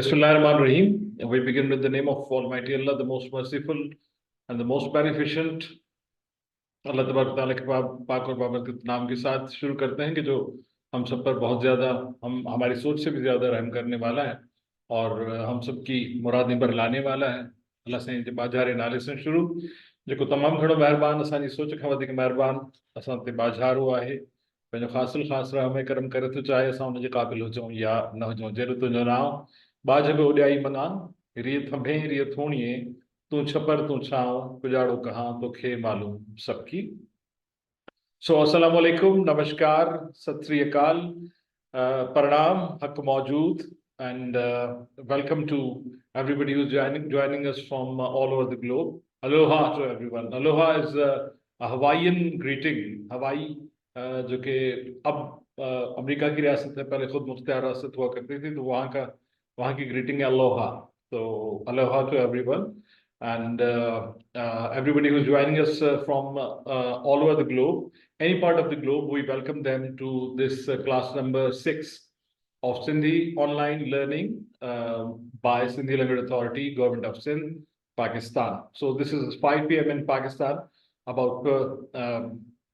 Bismillahirrahmanirrahim. We begin with the name of Almighty Allah, the most merciful and the most beneficent. अल्लाह तबारक ताला के पाक और बाबरकत नाम के साथ शुरू करते हैं कि जो हम सब पर बहुत ज़्यादा हमारी सोच से भी ज़्यादा रहम करने वाला है और हम सब की मुरादें पर लाने वाला है। अल्लाह से बाजार नाले से शुरू जेको तमाम घणो महिरबान असांजी सोच खां वधीक महिरबान असां ते बाजार हुआ है पंहिंजो ख़ासिल ख़ासि राह में करम करे थो चाहे असां हुनजे क़ाबिल हुजूं या न हुजूं। जहिड़ो तुंहिंजो नाम बाज बि उॾाई मना रीअ थंभे रीअ थोणीअ तू छपर तू छांव पुॼाड़ो कहाँ तोखे मालूम सबकी। सो अस्सलाम वालेकुम, नमस्कार, सत श्री अकाल, प्रणाम, हक मौजूद, and welcome to everybody who's joining us from all over the globe. Aloha to everyone. Aloha is a Hawaiian greeting. Hawaii जो कि अब अमेरिका की रियासत है, पहले खुद मुख्तियार रियासत हुआ करती थी, तो वहाँ की ग्रीटिंग है अलोहा। तो aloha to everyone and everybody who's joining us from all over the globe, any part of the globe, we welcome them to this class number 6 of Sindhi online learning by Sindhi Language Authority, Government of Sindh, Pakistan. So this is 5 p.m. in Pakistan, about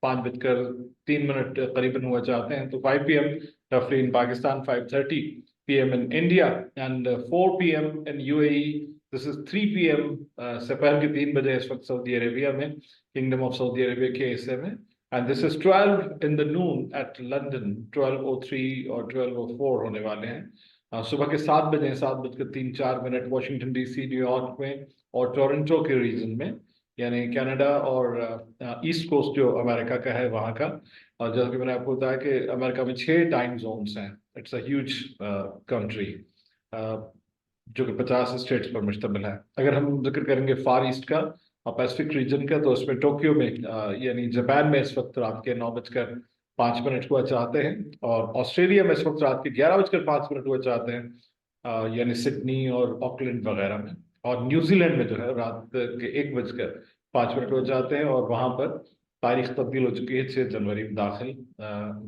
5:03 करीबन हुआ चाहते हैं, तो 5 p.m. roughly in Pakistan, 5:30 p.m. in India, and 4 p.m. in UAE. This is 3 p.m. सपहर के 3 बजे इस वक्त Saudi Arabia में, किंगडम ऑफ सऊदी अरेबिया के हिस्से में, and this is 12 in the noon at London, 12:03 और 12:04 होने वाले हैं। सुबह के 7 बजे 7:03 वॉशिंगटन डीसी, न्यूयॉर्क में और टोरंटो के रीजन में, यानी कनाडा और ईस्ट कोस्ट जो अमेरिका का है वहाँ का। और जैसा कि मैंने आपको बताया कि अमेरिका में 6 टाइम जोन्स हैं। इट्स अ ह्यूज कंट्री जो कि 50 स्टेट्स पर मुश्तमिल है। अगर हम जिक्र करेंगे फार ईस्ट का और पैसिफिक रीजन का, तो उसमें टोक्यो में यानी जापान में इस वक्त रात के 9:05 हुआ चाहते हैं, और ऑस्ट्रेलिया में इस वक्त रात के 11:05 हुआ चाहते हैं, यानी सिडनी और ऑकलैंड वगैरह में। और न्यूजीलैंड में जो है रात के 1:05 हुआ चाहते हैं, और वहां पर तारीख तब्दील हो चुकी है, 6 जनवरी में दाखिल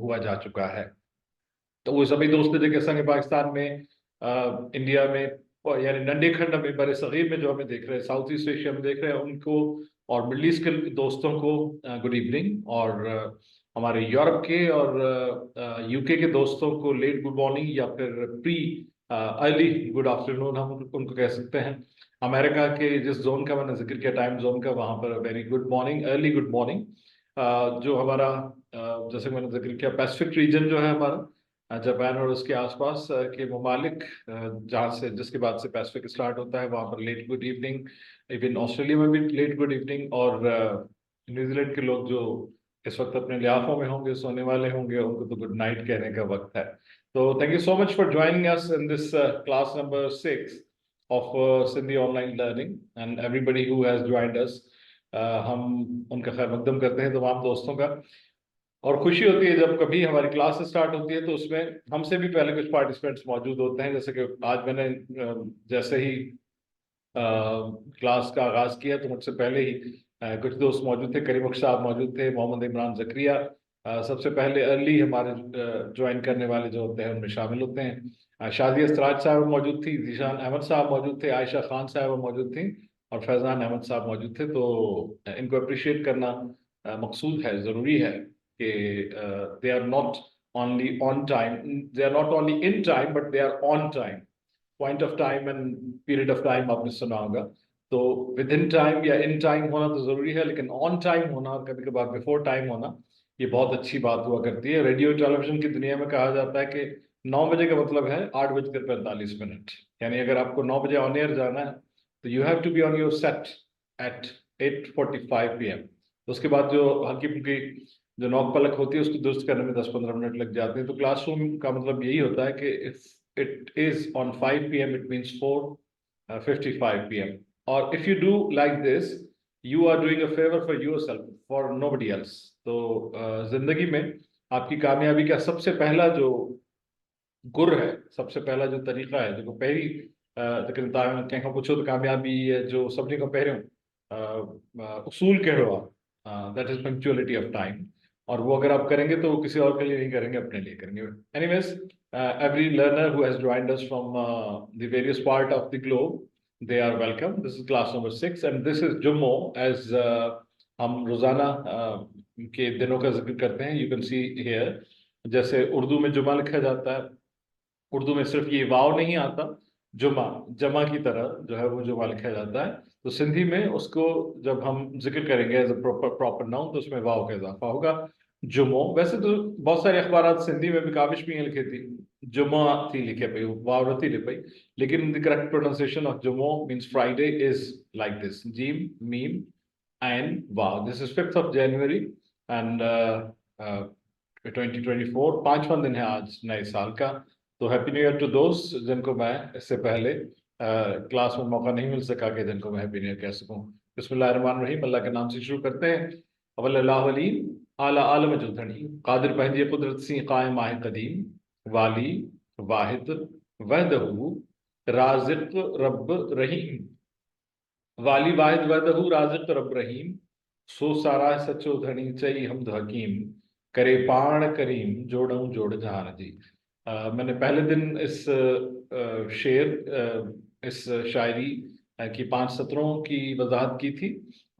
हुआ जा चुका है। तो वो सभी दोस्त जेके असांखे पाकिस्तान में, इंडिया में, यानी नंढे खंड में, बड़े सगीर में जो हमें देख रहे हैं, साउथ ईस्ट एशिया में देख रहे हैं, उनको और मिडल ईस्ट के दोस्तों को गुड इवनिंग, और हमारे यूरोप के और यूके के दोस्तों को लेट गुड मॉर्निंग या फिर प्री अर्ली गुड आफ्टरनून हम उनको कह सकते हैं। अमेरिका के जिस जोन का मैंने जिक्र किया, टाइम जोन का, वहाँ पर very good morning, early good morning. जो हमारा जैसे मैंने जिक्र किया पैसिफिक रीजन जो है हमारा, जापान और उसके आसपास के ममालिक, जहाँ से जिसके बाद से पैसिफिक स्टार्ट होता है, वहाँ पर late good evening. Even Australia में भी लेट गुड इवनिंग, और न्यूजीलैंड के लोग जो इस वक्त अपने लिहाफों में होंगे, सोने वाले होंगे, उनको तो गुड नाइट कहने का वक्त है। तो thank you so much for joining us in this class number 6 of Sindhi online learning, and everybody who has joined us. हम उनका खैर मकदम करते हैं तमाम दोस्तों का, और खुशी होती है जब कभी हमारी क्लास स्टार्ट होती है तो उसमें हमसे भी पहले कुछ पार्टिसिपेंट्स मौजूद होते हैं। जैसे कि आज मैंने जैसे ही क्लास का आगाज किया तो मुझसे पहले ही कुछ दोस्त मौजूद थे। करीम साहब मौजूद थे, मोहम्मद इमरान जकरिया सबसे पहले अर्ली हमारे ज्वाइन करने वाले जो होते हैं उनमें शामिल होते हैं। शादिया सराज साहब मौजूद थी, जीशान अहमद साहब मौजूद थे, आयशा खान साहब मौजूद थी, और फैजान अहमद साहब मौजूद थे। तो इनको अप्रिशिएट करना मकसूद है, ज़रूरी है कि they are not only on time, they are not only in time, but they are on time. Point of time and period of time आपने सुना होगा। तो विद इन टाइम या इन टाइम होना तो जरूरी है, लेकिन ऑन टाइम होना और कभी कभार बिफोर टाइम होना, ये बहुत अच्छी बात हुआ करती है। रेडियो टेलीविजन की दुनिया में कहा जाता है कि 9 बजे का मतलब है 8:45। यानी अगर आपको 9 बजे ऑन एयर जाना है तो you have to be on your seat at 8:45 PM। उसके बाद जो हल्की फुल्की जो नौक पलक होती है उसको दुरुस्त करने में 10-15 मिनट लग जाते हैं। तो क्लासरूम का मतलब यही होता है कि if it is on 5 PM it means 4:55 PM। और if you do like this you are doing a favour for yourself, for nobody else. तो जिंदगी में आपकी कामयाबी का सबसे पहला जो गुर है, सबसे पहला जो तरीका है, जो पहली कंहिंखां पुछो तो कामयाबी जो सभिनी खां पहिरियों उसूल कहिड़ो आहे, that is punctuality of time. और वो अगर आप करेंगे तो वो किसी और के लिए नहीं करेंगे, अपने लिए करेंगे। Anyways, every learner who has joined us from the various part of the globe, they are welcome. This is class number 6 and this is Jummo, as हम रोजाना के दिनों का जिक्र करते हैं. You can see here, जैसे उर्दू में जुमा लिखा जाता है, उर्दू में सिर्फ ये वाव नहीं आता, जुमा जमा की तरह जो है वो जुमा लिखा जाता है. तो सिंधी में उसको जब हम जिक्र करेंगे एज अ प्रॉपर नाउन तो उसमें वाव का इजाफा होगा, जुमो. वैसे तो बहुत सारे अखबार सिंधी में भी काबिश भी लिखे थी, जुमा थी लिखे पई, वाव नथी लिखे पई, लेकिन द करेक्ट प्रोनाउंसिएशन ऑफ जुमो means Friday is like this, जीम मीम एंड वाव. This is 5th of January and 2024, 5वां दिन है आज नए साल का. तो हैप्पी न्यू ईयर टू दोस्त जिनको मैं इससे पहले क्लास में मौका नहीं मिल सका कि जिनको मैं हैप्पी न्यू ईयर कह सकूं. बिस्मिल्लाहिर्रहमानिर्रहीम. अल्लाह के नाम से शुरू करते हैं. अवल्लाहुअली आला आलम जुलधनी कादिर पहंजे कुदरत सी कायम माह कदीम वाली वाहिद वहदहू राज़िक रब रहीम. वाली वाहिद वहदहू राज़िक रब रहीम. सो सारा सचो धनी चई हमद हकीम करे पाण करीम जोड़ऊं जोड़ जहान जी. मैंने पहले दिन इस इस शायरी की 5 सत्रों की वजाहत की थी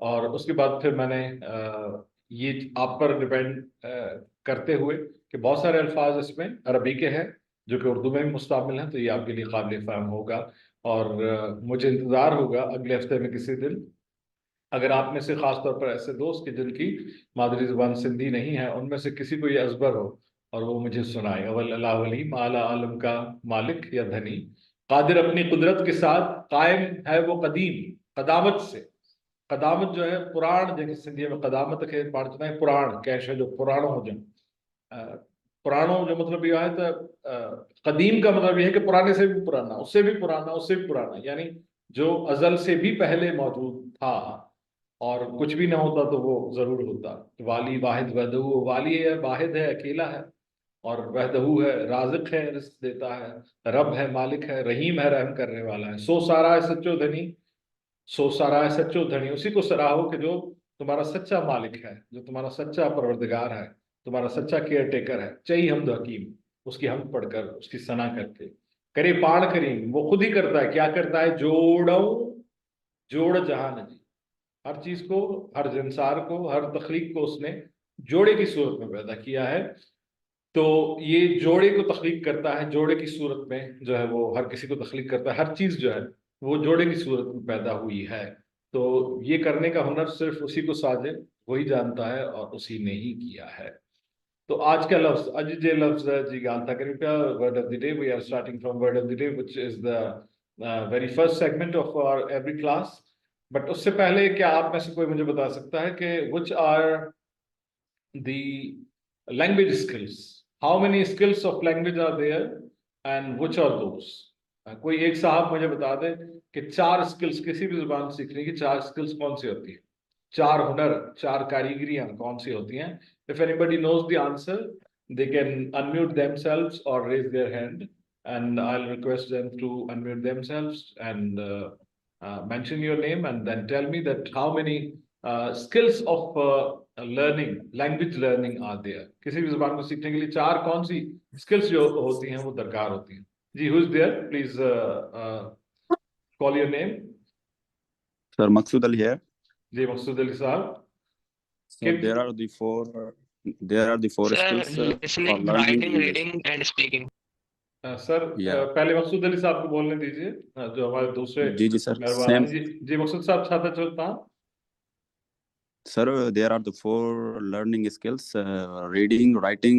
और उसके बाद फिर मैंने ये आप पर डिपेंड करते हुए कि बहुत सारे अल्फाज इसमें अरबी के हैं जो कि उर्दू में भी मुस्तामिल हैं, तो ये आपके लिए काबिल फ़हम होगा. और मुझे इंतज़ार होगा अगले हफ्ते में किसी दिन, अगर आप में से खास तौर पर ऐसे दोस्त कि जिनकी मादरी ज़ुबान सिंधी नहीं है, उनमें से किसी को ये अजबर हो और वो मुझे सुनाए. अवल आला आलम का मालिक या धनी कादिर अपनी कुदरत के साथ कायम है वो कदीम कदामत से. कदामत जो है पुराण, जैसे सिंधी में कदामत के पार्चना है पुराण कैश है जो पुराणों हो जाए. पुराणों जो मतलब यह है तो कदीम का मतलब यह है कि पुराने से भी पुराना, उससे भी पुराना, उससे भी पुराना, यानी जो अजल से भी पहले मौजूद था और कुछ भी ना होता तो वो जरूर होता. वाली वाहिद वहदहू, वाली है वाहिद है अकेला है, और वहदहू है राज़िक है रिज़्क़ देता है, रब है मालिक है, रहीम है रहम करने वाला है. सो सारा है सच्चो धनी, सो सारा है सच्चो धनी, उसी को सराहो कि जो तुम्हारा सच्चा मालिक है, जो तुम्हारा सच्चा परवरदिगार है, तुम्हारा सच्चा केयर टेकर है. चई हमद हकीम, उसकी हमद पढ़कर उसकी सना करके. करे पाण करीम, वो खुद ही करता है. क्या करता है? जोड़ऊं जोड़ जहान जी. हर चीज को, हर इंसान को, हर तख्लीक को उसने जोड़े की सूरत में पैदा किया है. तो ये जोड़े को तख्लीक करता है, जोड़े की सूरत में जो है वो हर किसी को तख्लीक करता है. हर चीज जो है वो जोड़े की सूरत में पैदा हुई है. तो ये करने का हुनर सिर्फ उसी को साजे, वही जानता है और उसी ने ही किया है. तो आज का लफ्ज, अज जे लफ्ज जी गाल था करियो पिया. Word of the day, we are starting from word of the day which is the very first segment of our every class. But उससे पहले क्या आप में से कोई मुझे बता सकता है कि which are the language skills? How many skills of language are there and which are those? कोई एक साहब मुझे बता दे कि 4 स्किल्स किसी भी जुबान सीखने की 4 स्किल्स कौन सी होती है, 4 हुनर, 4 कारीगरियां कौन सी होती हैं. If anybody knows the answer, they can unmute themselves or raise their hand, and I'll request them to unmute themselves and mention your name and then tell me that how many skills of learning, language learning are there. किसी भी जुबान को सीखने के लिए 4 कौन सी skills जो होती हैं वो दरकार होती हैं. जी, who is there? Please call your name. Sir Maqsood Ali है. जी मकसूद अली साहब. So there are the four skills listening, for learning writing, English. reading and speaking. Sir Yeah. पहले मकसूद अली साहब को बोलने दीजिए, जो हमारे दूसरे जी सर. मेहरबान हैं. जी मकसूद साहब छाता चलता. Sir, there are the 4 learning skills: reading, writing,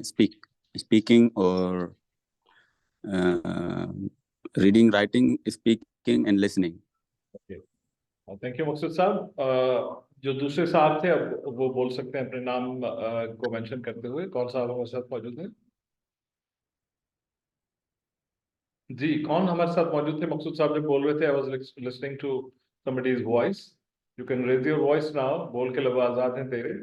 speaking, or reading, writing, speaking, and listening. Okay. Thank you Maqsood साहब. जो दूसरे साहब थे अब वो बोल सकते हैं अपने नाम को मेंशन करते हुए. कौन साहब हमारे साथ मौजूद हैं? जी, कौन हमारे साथ मौजूद थे? मकसूद साहब जब बोल रहे थे, I was listening to somebody's voice. You can raise your voice now. बोल के लब आजाद हैं तेरे.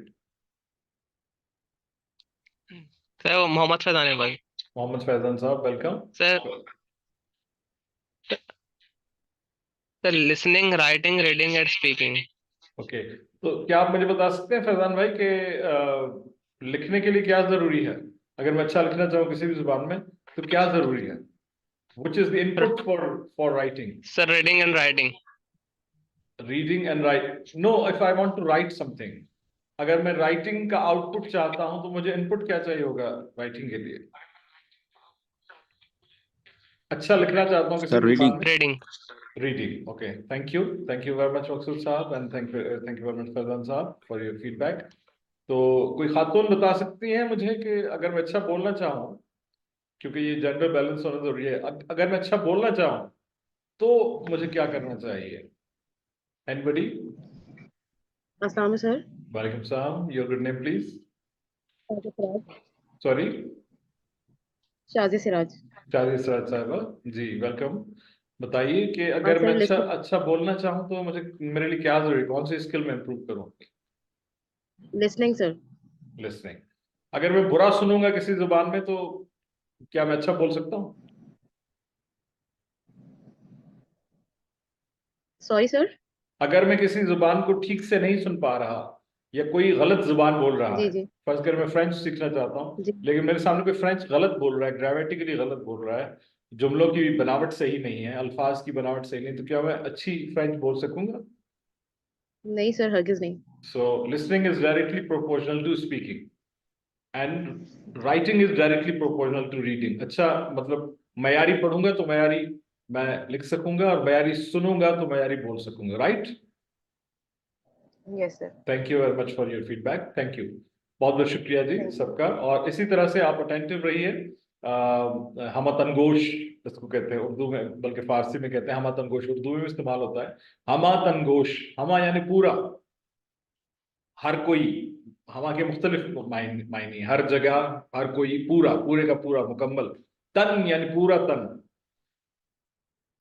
सर वो मोहम्मद फैजान है भाई. मोहम्मद फैजान साहब, welcome. Sir listening, writing, reading and speaking. Okay, तो क्या आप मुझे बता सकते हैं फैजान भाई कि लिखने के लिए क्या जरूरी है? अगर मैं अच्छा लिखना चाहूँ किसी भी जुबान में तो क्या जरूरी है? Which is the input for writing? Sir, reading and writing. Reading and write. No, if I want to write something, अगर मैं राइटिंग का आउटपुट चाहता हूं तो मुझे इनपुट क्या चाहिए होगा राइटिंग के लिए? अच्छा लिखना चाहता हूं किसी Sir, reading. Reading. Reading. Okay, thank you very much Maqsood साहब, and thank you very much Faizan साहब फॉर योर फीडबैक. तो कोई खातून बता सकती हैं मुझे कि अगर मैं अच्छा बोलना चाहूँ, क्योंकि ये जेंडर बैलेंस होना जरूरी है, अगर मैं अच्छा बोलना चाहूँ तो मुझे क्या करना चाहिए? एनीबॉडी? अस्सलाम सर. वालेकुम सलाम. Your good name please? Siraj. Sorry? Shaji Siraj. शादी सिराज साहिबा जी, वेलकम. बताइए कि अगर सर, मैं अच्छा बोलना चाहूँ तो मुझे मेरे लिए क्या जरूरी, कौन सी स्किल में इम्प्रूव करूँ? Listening sir. लिसनिंग. अगर मैं बुरा सुनूंगा किसी जुबान में तो क्या मैं अच्छा बोल सकता हूँ? Sorry sir. अगर मैं किसी जुबान को ठीक से नहीं सुन पा रहा या कोई गलत जुबान बोल रहा जी है, जी फर्ज कर मैं फ्रेंच सीखना चाहता हूँ जी. लेकिन मेरे सामने कोई फ्रेंच गलत बोल रहा है, ग्रामेटिकली गलत बोल रहा है, जुमलों की बनावट सही नहीं है, अल्फाज की बनावट सही नहीं, तो क्या मैं अच्छी फ्रेंच बोल सकूंगा? नहीं सर, हरगिज नहीं. So listening is directly proportional to speaking and writing is directly proportional to reading. अच्छा, मतलब मयारी पढ़ूंगा तो मयारी मैं लिख सकूंगा और मयारी सुनूंगा तो मयारी बोल सकूंगा, right? Yes sir. Thank you very much for your feedback. Thank you, बहुत बहुत शुक्रिया जी Thank you. सबका. और इसी तरह से आप अटेंटिव रहिए. हमतनगोश इसको कहते हैं उर्दू में, बल्कि फारसी में कहते हैं हमतनगोश, उर्दू में भी इस्तेमाल होता है हमतनगोश. हमा यानी पूरा, हर कोई, हमा के मुख्तलिफ मायने, हर जगह, हर कोई, पूरा, पूरे का पूरा, मुकम्मल. तन यानी पूरा तन.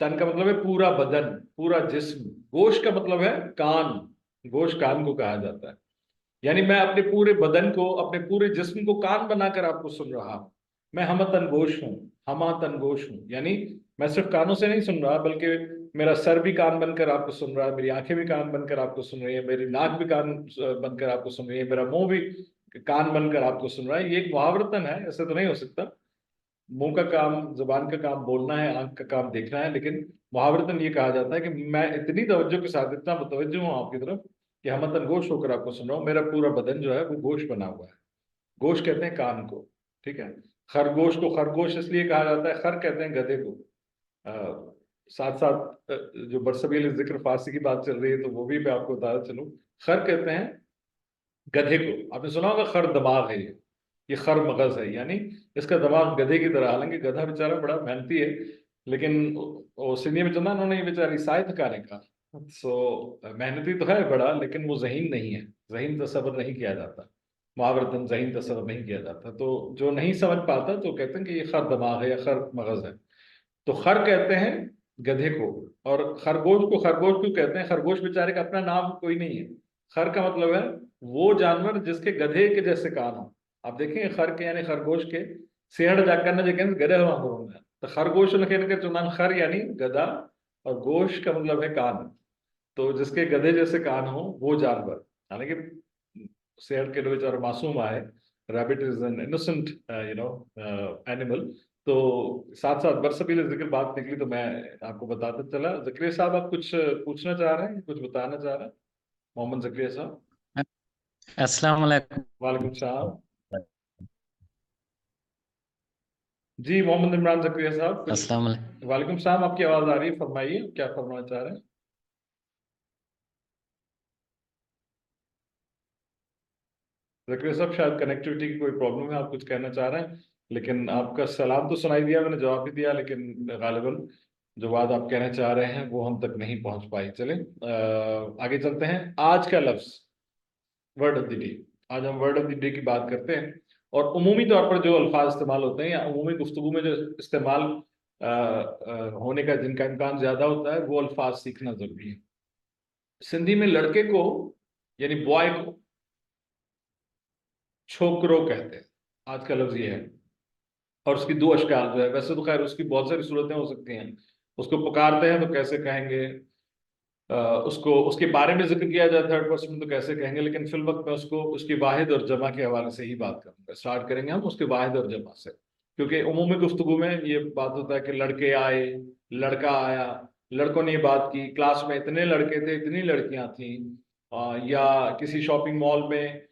तन का मतलब है पूरा बदन, पूरा जिस्म. गोश का मतलब है कान. गोश कान को कहा जाता है. यानी मैं अपने पूरे बदन को, अपने पूरे जिस्म को कान बनाकर आपको सुन रहा हूं. मैं हमतनगोश हूँ, हमातनगोश हूँ. यानी मैं सिर्फ कानों से नहीं सुन रहा, बल्कि मेरा सर भी कान बनकर आपको सुन रहा है, मेरी आंखें भी कान बनकर आपको सुन रही है, मेरी नाक भी कान बनकर आपको सुन रही है, मेरा मुंह भी कान बनकर आपको सुन रहा है. ये एक मुहावरतन है, ऐसे तो नहीं हो सकता. मुंह का काम, जुबान का काम बोलना है, आंख का काम देखना है, लेकिन मुहावरतन ये कहा जाता है कि मैं इतनी तवज्जो के साथ, इतना मुतवज्जो हूँ आपकी तरफ कि हमतन गोश होकर आपको सुन रहा हूँ. मेरा पूरा बदन जो है वो गोश बना हुआ है. गोश कहते हैं कान को, ठीक है. खरगोश को खरगोश इसलिए कहा जाता है, खर कहते हैं गधे को. साथ साथ जो बरसबील जिक्र फारसी की बात चल रही है तो वो भी मैं आपको बताता चलूं. खर कहते हैं गधे को. आपने सुना होगा खर दिमाग है, ये खर मगज है, यानी इसका दिमाग गधे की तरह. हालांकि गधा बेचारा बड़ा मेहनती है, लेकिन वो सिंधी में चंदा उन्होंने बेचारी साय थकाने का. सो मेहनती तो है बड़ा, लेकिन वो जहीन नहीं है. जहीन तस्वर नहीं किया जाता, मुहावरतन जहीन तस्वर नहीं किया जाता. तो जो नहीं समझ पाता तो कहते हैं कि ये खर दिमाग है या खर मगज है. तो खर कहते हैं गधे को. और खरगोश को खरगोश क्यों कहते हैं? खरगोश बेचारे का अपना नाम कोई नहीं है. खर का मतलब है वो जानवर जिसके गधे के जैसे कान हो. आप देखेंगे खर के यानी खरगोश के सेहड़ जाकर न जगह गधे होंगे. तो खरगोश लिखे के चुनान खर यानी गधा, और गोश का मतलब है कान. तो जिसके गधे जैसे कान हो वो जानवर. हालांकि सेहड़ के बेचारा मासूम आए, rabbit is an innocent animal. तो साथ साथ बरसबील जिक्र बात निकली तो मैं आपको बताता चला. जकरिया साहब, आप कुछ पूछना चाह रहे हैं, कुछ बताना चाह रहे हैं? मोहम्मद जकरिया साहब. अस्सलाम वालेकुम. वालेकुम सलाम जी. मोहम्मद इमरान जकरिया साहब कुछ. अस्सलाम वालेकुम. वालेकुम सलाम. आपकी आवाज आ रही है, फरमाइए क्या फरमाना चाह रहे हैं? जकरिया साहब, शायद कनेक्टिविटी की कोई प्रॉब्लम है, आप कुछ कहना चाह रहे हैं, लेकिन आपका सलाम तो सुनाई दिया, मैंने जवाब भी दिया, लेकिन गालिबन जो बात आप कहना चाह रहे हैं वो हम तक नहीं पहुंच पाई. चले आगे चलते हैं. आज का लफ्ज, वर्ड ऑफ द डे. आज हम वर्ड ऑफ द डे की बात करते हैं. और उमूमी तौर पर जो अल्फाज इस्तेमाल होते हैं या उमूमी गुफ्तगू में जो इस्तेमाल होने का जिनका इम्कान ज्यादा होता है, वो अल्फाज सीखना जरूरी है. सिंधी में लड़के को यानी बॉय को छोकरो कहते हैं. आज का लफ्ज ये है. और उसकी दो अशकाल जो है, वैसे तो खैर उसकी बहुत सारी सूरतें हो सकती हैं. उसको पुकारते हैं तो कैसे कहेंगे, उसको उसके बारे में जिक्र किया जाए थर्ड पर्सन में तो कैसे कहेंगे, लेकिन फिल वक्त में उसको उसकी वाहिद और जमा के हवाले से ही बात करूंगा. स्टार्ट करेंगे हम उसके वाहिद और जमा से. क्योंकि उमूमी गुफ्तगू में ये बात होता है कि लड़के आए, लड़का आया, लड़कों ने ये बात की, क्लास में इतने लड़के थे, इतनी लड़कियां थी, या किसी शॉपिंग मॉल में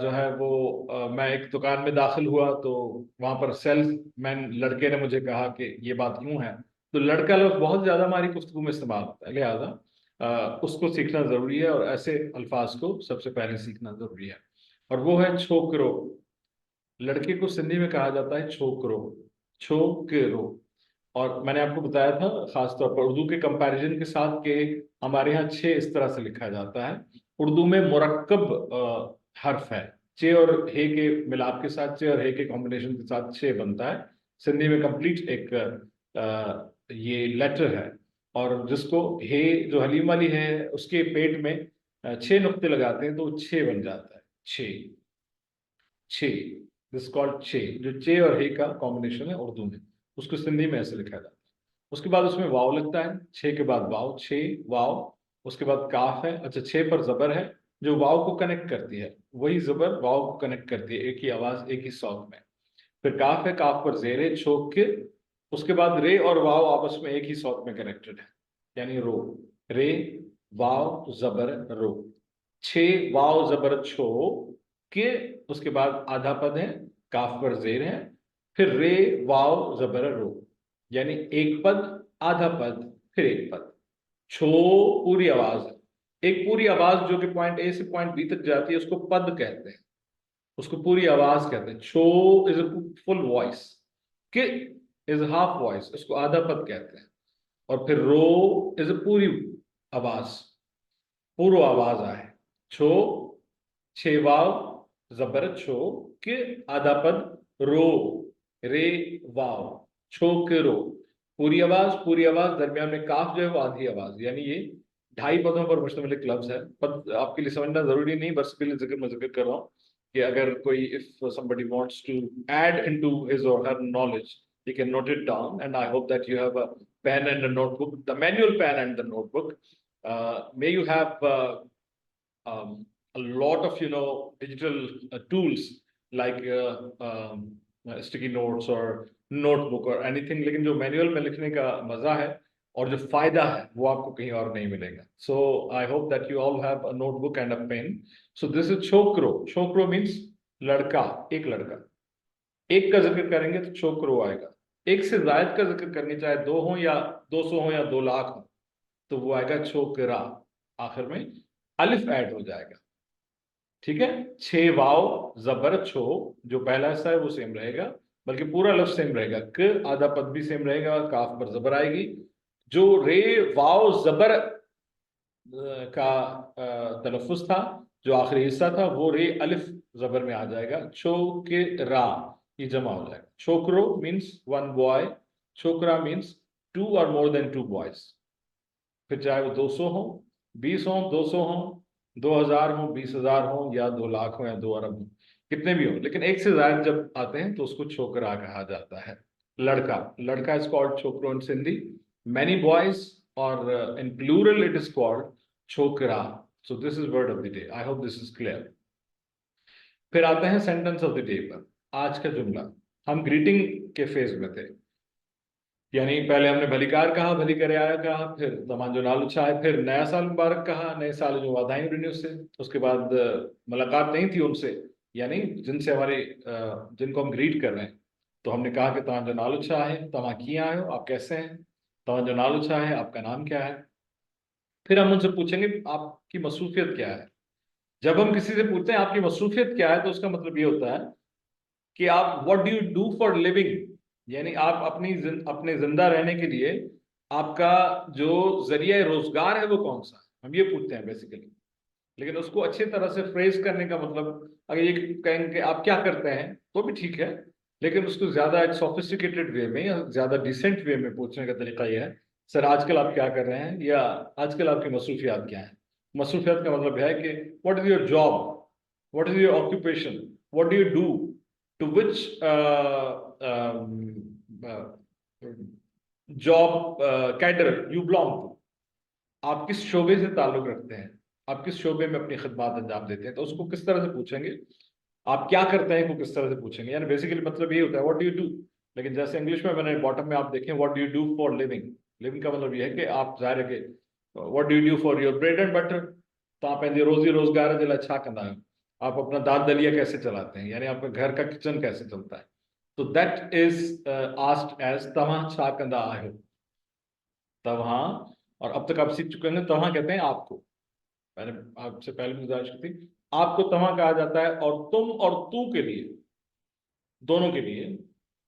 जो है वो मैं एक दुकान में दाखिल हुआ तो वहां पर सेल्समैन लड़के ने मुझे कहा कि ये बात यूं है। तो लड़का लफ्ज बहुत ज्यादा हमारी गुफ्तगू में इस्तेमाल होता है, लिहाजा उसको सीखना जरूरी है और ऐसे अल्फाज को सबसे पहले सीखना जरूरी है। और वो है छोकरो। लड़के को सिंधी में कहा जाता है छोकरो, छोकरो। और मैंने आपको बताया था खासतौर पर उर्दू के कंपैरिजन के साथ कि हमारे यहाँ छे इस तरह से लिखा जाता है। उर्दू में मुरक्कब हर्फ है, चे और हे के मिलाप के साथ, चे और हे के कॉम्बिनेशन के साथ छे बनता है। सिंधी में कंप्लीट एक ये लेटर है, और जिसको हे जो हलीम वाली है उसके पेट में छे नुक्ते लगाते हैं तो छे बन जाता है, छे, छे, दिस कॉल्ड छे। जो चे और हे का कॉम्बिनेशन है उर्दू में, उसको सिंधी में ऐसे लिखा जाता है। उसके बाद उसमें वाव लगता है, छे के बाद वाव, छे वाव। उसके बाद काफ है, अच्छा छे पर जबर है जो वाव को कनेक्ट करती है, वही जबर वाव को कनेक्ट करती है, एक ही आवाज एक ही सौत में। फिर काफ है, काफ पर जेर है छोक के। उसके बाद रे और वाव आपस में एक ही सौत में कनेक्टेड है, यानी रो, रे वाव जबर रो, छे वाव जबर छो के। उसके बाद आधा पद है, काफ पर जेर है, फिर रे वाव जबर रो, यानी एक पद, आधा पद, फिर एक पद। छो पूरी आवाज है, एक पूरी आवाज जो कि पॉइंट ए से पॉइंट बी तक जाती है उसको पद कहते हैं, उसको पूरी आवाज कहते हैं। छो इज अ फुल वॉइस, कि इज हाफ वॉइस, उसको आधा पद कहते हैं। और फिर रो इज अ पूरी आवाज, पूर्व आवाज आए। छो, छे वाव जबर छो के आधा पद रो, रे वाव, छो के रो, पूरी आवाज, दरमियान में काफ जो है वो आधी आवाज, यानी ये 2.5 पदों पर मुश्तमिल एक लफ्ज है। पद आपके लिए समझना जरूरी नहीं, बस के लिए मैं जिक्र कर रहा हूँ कि अगर कोई if somebody wants to add into his or her knowledge, he can note it down, and I hope that you have a pen and a notebook, the manual pen and the notebook. May you have a lot of digital tools like sticky notes or notebook or anything, लेकिन जो manual में लिखने का मजा है और जो फायदा है वो आपको कहीं और नहीं मिलेगा। So I hope that you all have a notebook and a pen. So this is छोकरो। छोकरो means लड़का, एक लड़का। एक का जिक्र करेंगे तो छोकरो आएगा। एक से जायद का जिक्र करेंगे, चाहे 2 हो या 200 हो या 2 लाख हो, तो वो आएगा छोकरा। आखिर में अलिफ ऐड हो जाएगा, ठीक है। छे वाव जबर छो, जो पहला हिस्सा है वो सेम रहेगा, बल्कि पूरा लफ्ज सेम रहेगा। क आधा पद भी सेम रहेगा, काफ पर जबर आएगी। जो रे वाव जबर का तलफ्फुज था, जो आखिरी हिस्सा था, वो रे अलिफ जबर में आ जाएगा। छो के रा, ये जमा हो जाएगा। छोकरो मीन्स 1 बॉय, छोकरा मीन्स 2 और मोर देन 2 बॉयज। फिर चाहे वो 200 हो, 20 हो, 200 हो, 2000 हो, 20,000 हो, या 2 लाख हो या 2 अरब हो, कितने भी हो, लेकिन एक से ज्यादा जब आते हैं तो उसको छोकरा कहा जाता है। लड़का, लड़का इज कॉल्ड छोकरो इन सिंधी। मैनी बॉयज और in plural it is called छोकरा। So this is word of the day. I hope this is clear. फिर आते हैं सेंटेंस ऑफ द डे पर। आज का जुमला, हम ग्रीटिंग के फेज में थे, यानी पहले हमने भलीकार कहा, भली करे आया कहा, फिर दमान जो नाल उछा है, फिर नया साल मुबारक कहा, नए साल जो वादाएं उड़नी उससे। उसके बाद मुलाकात नहीं थी उनसे, यानी जिनसे हमारे जिनको हम ग्रीट कर रहे हैं, तो हमने कहा कि तमान जो नाल उछा है, तमा किया आए हो, आप कैसे हैं, तमान जो नाल उछा है, आपका नाम क्या है। फिर हम उनसे पूछेंगे आपकी मसरूफियत क्या है। जब हम किसी से पूछते हैं आपकी मसरूफियत क्या है, तो उसका मतलब ये होता है कि आप what do you do for living, यानी आप अपने जिंदा रहने के लिए आपका जो जरिया रोजगार है वो कौन सा है, हम ये पूछते हैं बेसिकली। लेकिन उसको अच्छी तरह से फ्रेज करने का मतलब, अगर ये कहेंगे आप क्या करते हैं तो भी ठीक है, लेकिन उसको ज्यादा एक सोफिस्टिकेटेड वे में या ज्यादा डिसेंट वे में पूछने का तरीका यह है, सर आजकल आप क्या कर रहे हैं, या आजकल आपकी मसरूफियात क्या है। मसरूफियात का मतलब है कि what is your job, what is your occupation, what do you do, to which job cadre you belong to, आप किस शोबे से ताल्लुक रखते हैं, आप किस शोबे में अपनी खिदमत अंजाम देते हैं, तो उसको किस तरह से पूछेंगे। आप क्या करते हैं को किस तरह से पूछेंगे, यानी बेसिकली मतलब ये होता है व्हाट डू यू डू, लेकिन जैसे इंग्लिश में मैंने बॉटम में आप देखें what do you do for living, living का मतलब ये है कि आप जाहिर है कि what do you do for your bread and butter, तो आप रोजी रोजगार जे लाइ छा कंदा आहियो, आप अपना दाल दलिया कैसे चलाते हैं, यानी आपका घर का किचन कैसे चलता है। तो दैट इज आस्क्ड एज तव्हां छा कंदा आहियो, तव्हां। और अब तक आप सीख चुके हैं तव्हां कहते हैं आपको, मैंने आपसे पहले भी गुजारिश की थी, आपको तव्हां कहा जाता है। और तुम और तू के लिए, दोनों के लिए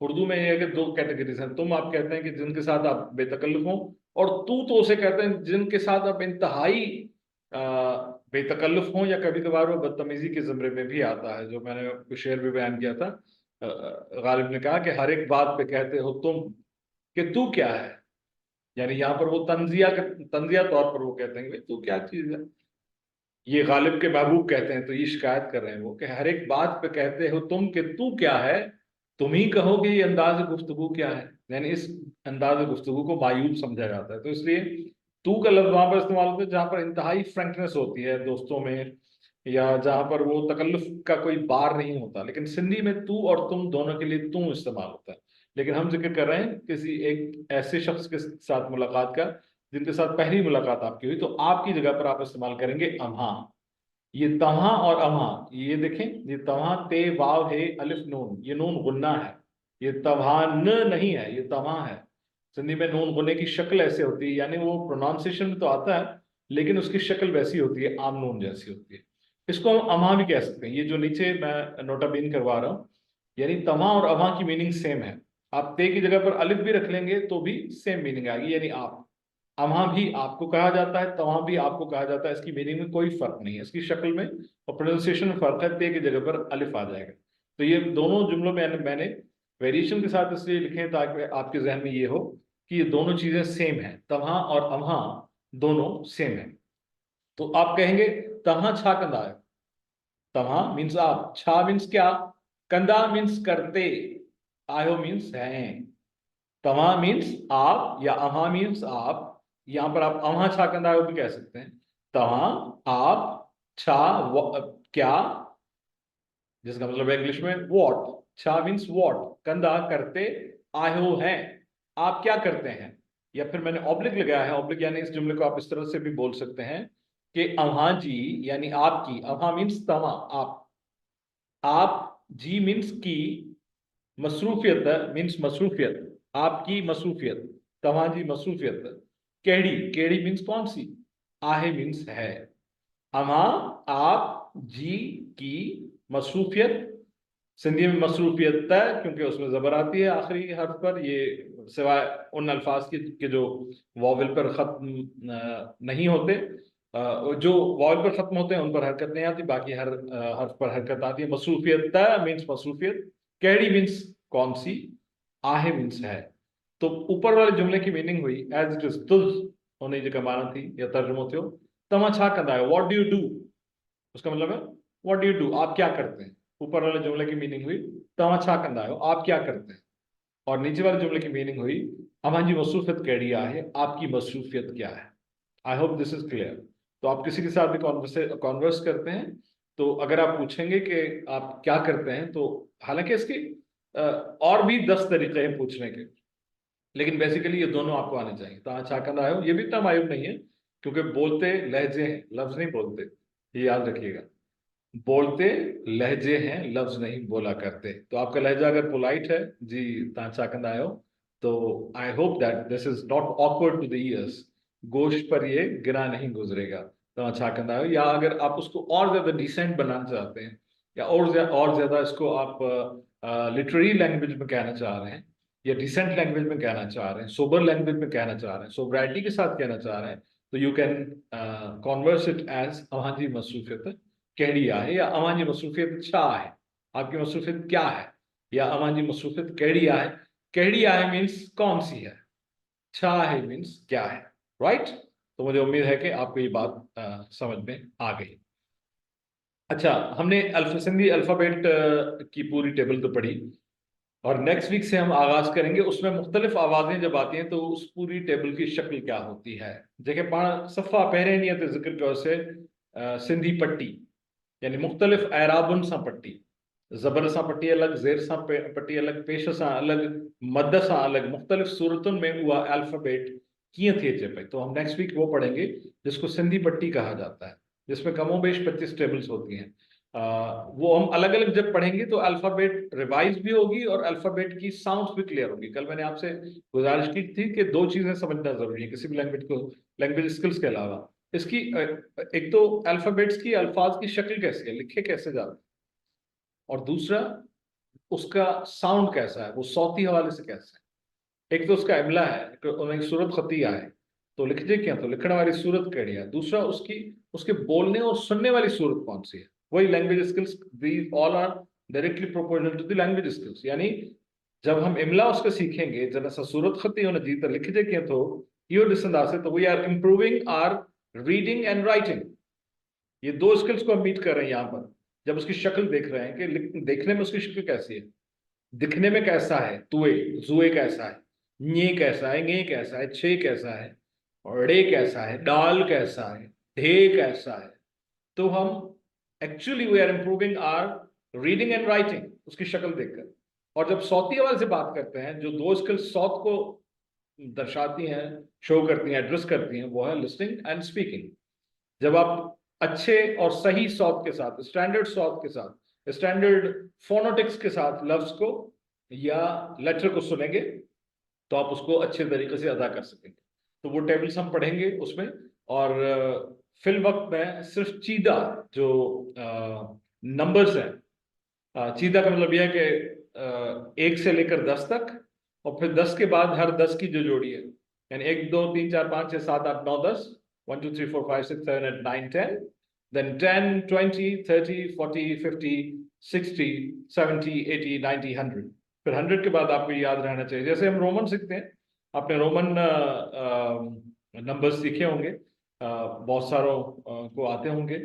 उर्दू में ये है कि दो कैटेगरीज हैं। तुम आप कहते हैं कि जिनके साथ आप बेतकल्लुफ हो, और तू तो उसे कहते हैं जिनके साथ आप इंतहाई बेतकल्लुफ हो, या कभी कभार वो बदतमीजी के ज़मरे में भी आता है। जो मैंने कुछ शेर भी बयान किया था, गालिब ने कहा कि हर एक बात पे कहते हो तुम कि तू क्या है, यानी यहाँ पर वो तंजिया तौर पर वो कहते हैं कि तू क्या चीज है। ये गालिब के महबूब कहते हैं, तो ये शिकायत कर रहे हैं वो कि हर एक बात पे कहते हो तुम कि तू क्या है, तुम ही कहोगे ये अंदाज गुफ्तगू क्या है। यानी इस अंदाज गुफ्तगू को मायूब समझा जाता है, तो इसलिए तू का लफ्ज वहां पर इस्तेमाल होता है जहां पर इंतहाई फ्रैंकनेस होती है दोस्तों में, या जहां पर वो तकल्लुफ का कोई बार नहीं होता। लेकिन सिंधी में तू और तुम दोनों के लिए तू इस्तेमाल होता है। लेकिन हम जिक्र कर रहे हैं किसी एक ऐसे शख्स के साथ मुलाकात का जिनके साथ पहली मुलाकात आपकी हुई, तो आपकी जगह पर आप इस्तेमाल करेंगे अम्हा। ये तव्हां और अम्हा, ये देखें, ये तव्हां ते वाव है अलिफ नून, ये नून गुन्ना है, ये तव्हान नहीं है, ये तव्हां है। सिंधी में नून गुन्ने की शक्ल ऐसे होती है, यानी वो प्रोनाउंसिएशन में तो आता है लेकिन उसकी शक्ल वैसी होती है, आम नून जैसी होती है। इसको हम अम्हा भी कह सकते हैं। ये जो नीचे मैं नोटाबीन करवा रहा हूँ, यानी तव्हां और अम्हा की मीनिंग सेम है। आप ते की जगह पर अलिफ भी रख लेंगे तो भी सेम मीनिंग आएगी, यानी आप। अम्हा भी आपको कहा जाता है, तव्हां भी आपको कहा जाता है, इसकी मीनिंग में कोई फर्क नहीं है, इसकी शक्ल में और प्रोनाउंसिएशन में फर्क है, ते की जगह पर अलिफ आ जाएगा। तो ये दोनों जुमलों में मैंने वेरिएशन के साथ इसलिए लिखे हैं ताकि आपके जहन में ये हो कि ये दोनों चीजें सेम है, तव्हां और अम्हा दोनों सेम है। तो आप कहेंगे तव्हां छा कंदा आहियो, तव्हां मीन्स आप, छा मीन्स क्या, कंदा मीन्स करते, आयो मीन्स हैं। तव्हां मीन्स आप या अम्हा मीन्स आप। यहां पर आप अम्हा छा कंदा आहियो भी कह सकते हैं। तव्हां, आप, छा क्या, जिसका मतलब है इंग्लिश में वॉट। छा मीन्स वॉट, कंदा करते, आयो हैं, आप क्या करते हैं। या फिर मैंने ऑब्लिक लगाया है, ऑब्लिक यानी इस जुमले को आप इस तरह से भी बोल सकते हैं कि अम्हा जी यानी आपकी, अम्हा मीन्स तव्हां आप जी मीन्स की, मसरूफियत मीन्स मसरूफियत, आपकी मसरूफियत, तव्हां जी मसरूफियत केड़ी, केड़ी मीन्स कौन सी, आहे मीन्स है। अम्हा, आप, जी की मसरूफियत, सिंधी में मसरूफियत क्योंकि उसमें जबर आती है आखिरी हर्फ पर, ये सिवाय उन अल्फाज के जो वावल पर खत्म नहीं होते, जो वावल पर खत्म होते हैं उन पर हरकत नहीं आती, बाकी हर हर्फ पर हरकत आती है। मसरूफियत मीन्स मसरूफियत, केड़ी मीन्स कौन सी, आहे मीन्स है। तो ऊपर वाले जुमले की मीनिंग हुई एज इट इज तुझ होने जी माना थी या तर्जुमो थियो, तव्हां छा कंदा आहियो, व्हाट डू यू डू, उसका मतलब है व्हाट डू यू डू, आप क्या करते हैं। ऊपर वाले जुमले की मीनिंग हुई तव्हां छा कंदा आहियो, आप क्या करते हैं। और नीचे वाले जुमले की मीनिंग हुई अम्हांजी मसरूफियत कहिड़ी आहे, आपकी मसरूफियत क्या है। आई होप दिस इज क्लियर। तो आप किसी के साथ भी कॉन्वर्स करते हैं तो अगर आप पूछेंगे कि आप क्या करते हैं, तो हालांकि इसकी और भी 10 तरीके हैं पूछने के, लेकिन बेसिकली ये दोनों आपको आने चाहिए। तव्हां छा कंदा आहियो ये भी इतना मायूब नहीं है, क्योंकि बोलते लहजे हैं, लफ्ज नहीं बोलते, ये याद रखिएगा। बोलते लहजे हैं, लफ्ज नहीं बोला करते। तो आपका लहजा अगर पोलाइट है, जी तव्हां छा कंदा आहियो, तो I hope that this is not awkward to the ears, गोश्त पर ये गिरा नहीं गुजरेगा। तव्हां छा कंदा आहियो, या अगर आप उसको और ज्यादा डिसेंट बनाना चाहते हैं, या और ज्यादा इसको आप लिटरेरी लैंग्वेज में कहना चाह रहे हैं, या डिसेंट लैंग्वेज में कहना चाह रहे हैं, सोबर लैंग्वेज में कहना चाह रहे हैं, सोब्राइटी के साथ कहना चाह रहे हैं, तो you can converse it as अव्हांजी मसरूफियत कहिड़ी आहे, या अव्हांजी मसरूफियत छा आहे, आपकी मसरूफियत क्या है, या अव्हांजी मसरूफियत कहिड़ी आहे। कहिड़ी आहे मीन्स कौन सी है, छा है मीन्स क्या है, राइट। तो मुझे उम्मीद है कि आपको ये बात समझ में आ गई। अच्छा, हमने सिंधी अल्फाबेट की पूरी टेबल तो पढ़ी, और नेक्स्ट वीक से हम आगाज करेंगे। उसमें मुख्तलिफ आवाजें जब आती हैं तो उस पूरी टेबल की शक्ल क्या होती है। जेके पाण सफ़ा पहिरें ॾींहं ते ज़िक्र कयोसीं सिंधी पट्टी, यानी मुख्तलिफ एराबुनि सां पट्टी। ज़बर सां पट्टी अलग, ज़ेर सां पट्टी अलग, पेश सां अलग, मद सां अलग, मुख़्तलिफ़ सूरतुनि में उहा अल्फ़ाबेट कीअं थी अचे पई। तो हम नेक्स्ट वीक वो पढ़ेंगे जिसको सिंधी पट्टी कहा जाता है, जिसमें कमोबेश 25 टेबल्स होती हैं। वो हम अलग अलग जब पढ़ेंगे तो अल्फ़ाबेट रिवाइज भी होगी और अल्फ़ाबेट की साउंड्स भी क्लियर होगी। कल मैंने आपसे गुजारिश की थी कि 2 चीज़ें समझना ज़रूरी है किसी भी लैंग्वेज को, लैंग्वेज स्किल्स के अलावा। इसकी एक तो अल्फ़ाबेट्स की, अल्फाज की शक्ल कैसी है, लिखे कैसे जाते हैं, और दूसरा उसका साउंड कैसा है, वो सौती हवाले से कैसा है। एक तो उसका इमला है, एक सूरत खतिया है, तो लिखजे क्या, तो लिखने वाली सूरत कड़ी है। दूसरा उसकी, उसके बोलने और सुनने वाली सूरत कौन सी है। वही language skills, the all are directly proportional to the language skills. यानी जब हम इमला उसके सीखेंगे, जब ऐसा सूरत खती होना जी तो लिखजे क्या, तो इहो ॾिसंदासीं तो we are improving our reading and writing. ये 2 स्किल्स को हम मीट कर रहे हैं यहाँ पर। जब उसकी शक्ल देख रहे हैं कि देखने में उसकी शक्ल कैसी है, दिखने में कैसा है, तुए जुए कैसा है, ञे कैसा है, ङे कैसा है, छे कैसा है, और ड़े कैसा है, डाल कैसा है, ढे कैसा है। तो हम actually we are improving our reading and writing उसकी शक्ल देखकर। और जब सौती आवाज से बात करते हैं, जो 2 स्किल्स सौत को दर्शाती हैं, शो करती हैं, एड्रेस करती हैं, वो है लिसनिंग एंड स्पीकिंग। जब आप अच्छे और सही सौत के साथ, स्टैंडर्ड सौत के साथ, स्टैंडर्ड फोनोटिक्स के साथ लफ्ज को या लेटर को सुनेंगे तो आप उसको अच्छे तरीके से अदा कर सकेंगे। तो वो टेबल्स हम पढ़ेंगे उसमें। और फिल वक्त में सिर्फ चीदा जो नंबर्स हैं, चीदा का मतलब यह है कि 1 से लेकर 10 तक, और फिर 10 के बाद हर 10 की जो जोड़ी है, यानी 1 2 3 4 5 6 7 8 9 10, 1 2 3 4 5 6 7 8 9 10, then 10 20 30 40 50 60 70 80 90 100। फिर 100 के बाद आपको याद रहना चाहिए, जैसे हम रोमन सीखते हैं, आपने रोमन नंबर्स सीखे होंगे, बहुत सारों को आते होंगे,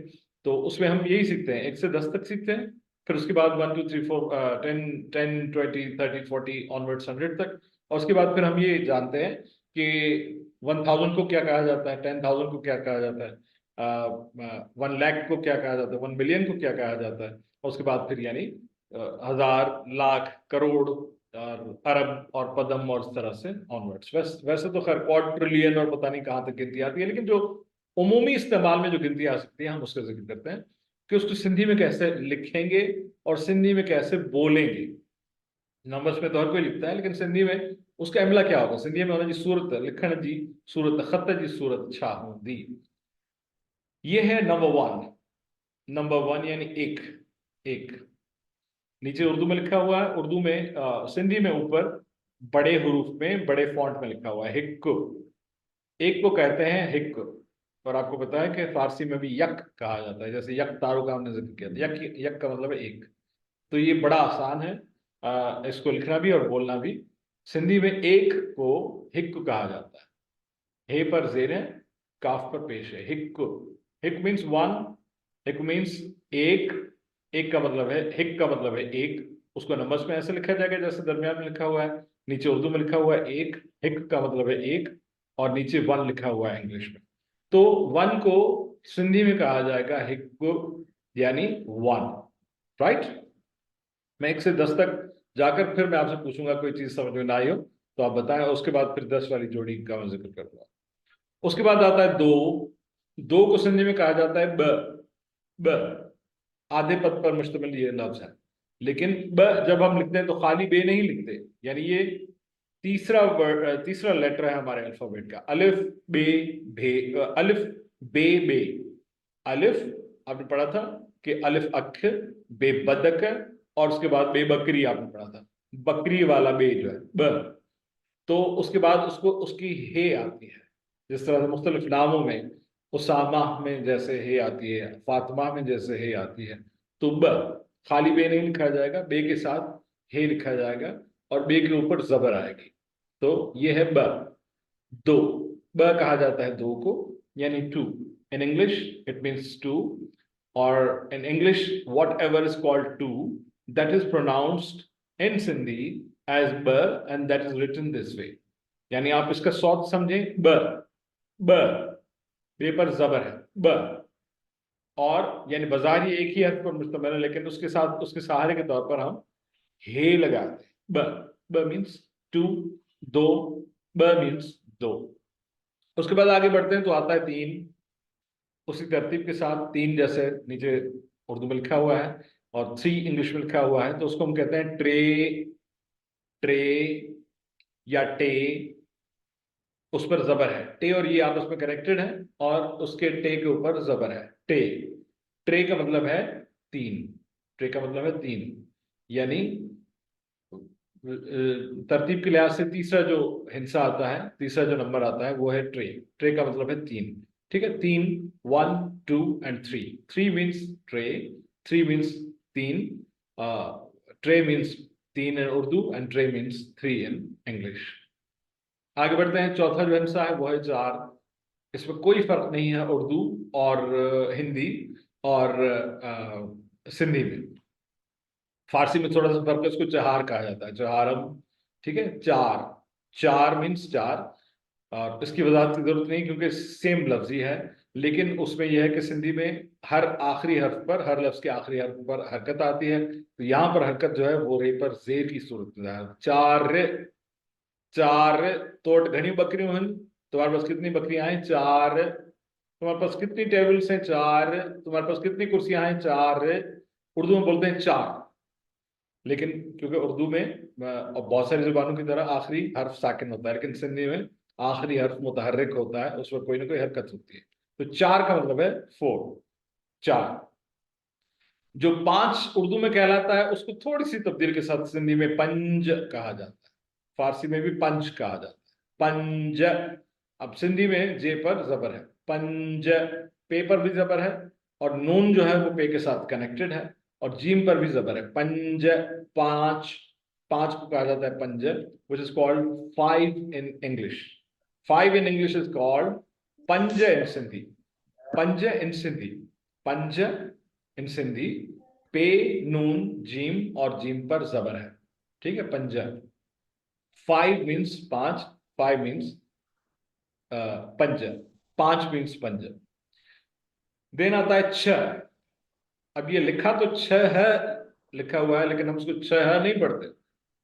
तो उसमें हम यही सीखते हैं, 1 से 10 तक सीखते हैं। फिर उसके बाद 1 2 3 4 10 10 20 30 40 ऑनवर्ड्स 100 तक। और उसके बाद फिर हम ये जानते हैं कि 1000 को क्या कहा जाता है, 10,000 को क्या कहा जाता है, 1 लाख को क्या कहा जाता है, 1 मिलियन को क्या कहा जाता है। और उसके बाद फिर यानी 1000, लाख, करोड़ और अरब और पदम और इस तरह से ऑनवर्ड्स। वैसे तो खैर क्वाड्रिलियन और पता नहीं कहाँ तक गिनती आती है, लेकिन जो उमूमी इस्तेमाल में जो गिनती आ सकती है हम उसका जिक्र करते हैं कि उसको सिंधी में कैसे लिखेंगे और सिंधी में कैसे बोलेंगे। नंबर्स में तो हर कोई लिखता है, लेकिन सिंधी में उसका इमला क्या होगा। सिंधी में होना जी सूरत, लिखण जी सूरत, खत जी सूरत छा हूंदी। ये है नंबर 1। नंबर 1 यानी एक। नीचे उर्दू में लिखा हुआ है, उर्दू में सिंधी में ऊपर बड़े हरूफ में बड़े फॉन्ट में लिखा हुआ है हिक। एक को कहते हैं हिक। और आपको पता है कि फारसी में भी यक कहा जाता है, जैसे यक तारू का हमने जिक्र किया था। यक का मतलब है एक। तो ये बड़ा आसान है इसको लिखना भी और बोलना भी। सिंधी में एक को हिक कहा जाता है। हे पर जेर है, काफ पर पेश है, हिक। हिक मीन्स 1, हिक मीन्स एक का मतलब है, हिक का मतलब है एक। उसको नंबर्स में ऐसे लिखा जाएगा जैसे दरमियान में लिखा हुआ है, नीचे उर्दू में लिखा हुआ है एक, हिक का मतलब है एक, और नीचे 1 लिखा हुआ है इंग्लिश में। तो 1 को सिंधी में कहा जाएगा हिक, यानी 1, राइट। मैं 1 से 10 तक जाकर फिर मैं आपसे पूछूंगा, कोई चीज समझ में ना आई हो तो आप बताएं, उसके बाद फिर 10 वाली जोड़ी का मैं जिक्र करूंगा। उसके बाद आता है 2 को सिंधी में कहा जाता है ब। आधे पद पर मुश्तमिल ये लफ्ज है, लेकिन ब जब हम लिखते हैं तो खाली बे नहीं लिखते, यानी ये तीसरा लेटर है हमारे अल्फाबेट का। अलिफ बे भे, अलिफ बे बे। अलिफ आपने पढ़ा था कि अलिफ अक्षर, बे बदक, और उसके बाद बे बकरी आपने पढ़ा था, बकरी वाला बे जो है ब। तो उसके बाद उसको उसकी हे आती है, जिस तरह से मुख्तलिफ नामों में, उसामा में जैसे हे आती है, फातिमा में जैसे हे आती है, तो ब खाली बे नहीं लिखा जाएगा, बे के साथ हे लिखा जाएगा और बे के ऊपर जबर आएगी। तो ये है ब। 2 ब कहा जाता है 2 को, यानी 2। इन इंग्लिश इट मीन्स 2, और in English whatever is called 2 that is pronounced in Sindhi as ब and that is written this way. यानी आप इसका सौत समझें, ब बे पर जबर है ब, और यानी बाजार ये एक ही हर्फ पर मुश्तमिल है, लेकिन उसके साथ उसके सहारे के तौर पर हम हे लगाते हैं। ब मीन्स टू, दो, ब मीन्स दो। उसके बाद आगे बढ़ते हैं तो आता है तीन, उसी तरतीब के साथ तीन जैसे नीचे उर्दू में लिखा हुआ है और थ्री इंग्लिश में लिखा हुआ है, तो उसको हम कहते हैं ट्रे, ट्रे या टे। उस पर जबर है, टे और ये आपस में कनेक्टेड है और उसके टे के ऊपर जबर है, टे। ट्रे का मतलब है तीन, ट्रे का मतलब है तीन, यानी तरतीब के लिहाज से तीसरा जो हिस्सा आता है, तीसरा जो नंबर आता है वो है ट्रे। ट्रे का मतलब है तीन, ठीक है। तीन, 1 2 एंड 3। 3 मीन्स ट्रे, 3 मीन्स तीन, ट्रे मीन्स तीन इन उर्दू एंड ट्रे मीन्स 3 इन इंग्लिश। आगे बढ़ते हैं, चौथा जो हिस्सा है वो है चार। इसमें कोई फर्क नहीं है उर्दू और हिंदी और सिंधी में। फारसी में थोड़ा सा फर्क है, उसको चहार कहा जाता है, चहारम, ठीक है। चार, चार मीन्स चार, और इसकी वजाहत की जरूरत नहीं क्योंकि सेम लफ्ज ही है, लेकिन उसमें यह है कि सिंधी में हर आखिरी हर्फ पर, हर लफ्ज के आखिरी हर्फ पर हरकत आती है, तो यहाँ पर हरकत जो है वो रे पर जेर की सूरत में है। चार, चार तोट घनी बकरियों हन, तुम्हारे पास कितनी बकरियां हैं? चार। तुम्हारे पास कितनी टेबल्स हैं? चार। तुम्हारे पास कितनी कुर्सियां हैं? चार। उर्दू में बोलते हैं चार, लेकिन क्योंकि उर्दू में और बहुत सारी जुबानों की तरह आखिरी हर्फ साकिन होता है, लेकिन सिंधी में आखिरी हर्फ मुतहर्रिक होता है, उस पर कोई ना कोई हरकत होती है। तो चार का मतलब है 4, चार। जो पांच उर्दू में कहलाता है उसको थोड़ी सी तब्दील के साथ सिंधी में पंज कहा जाता है, फारसी में भी पंच कहा जाता है, पंज। अब सिंधी में जे पर जबर है, पंज। पे पर भी जबर है और नून जो है वो पे के साथ कनेक्टेड है, और जीम पर भी जबर है, पंज, पांच। पांच को कहा जाता है पंज, विच is called 5 in English. 5 in English is called पंज इन सिंधी, पंज इन सिंधी, पंज इन सिंधी। पे, नून, जीम और जीम पर जबर है, ठीक है, पंजा। 5 मीन्स पांच, 5 मीन्स पंज, 5 मीन्स पंज। देन आता है छ। अब ये लिखा तो छ है, लिखा हुआ है, लेकिन हम उसको छ है नहीं पढ़ते,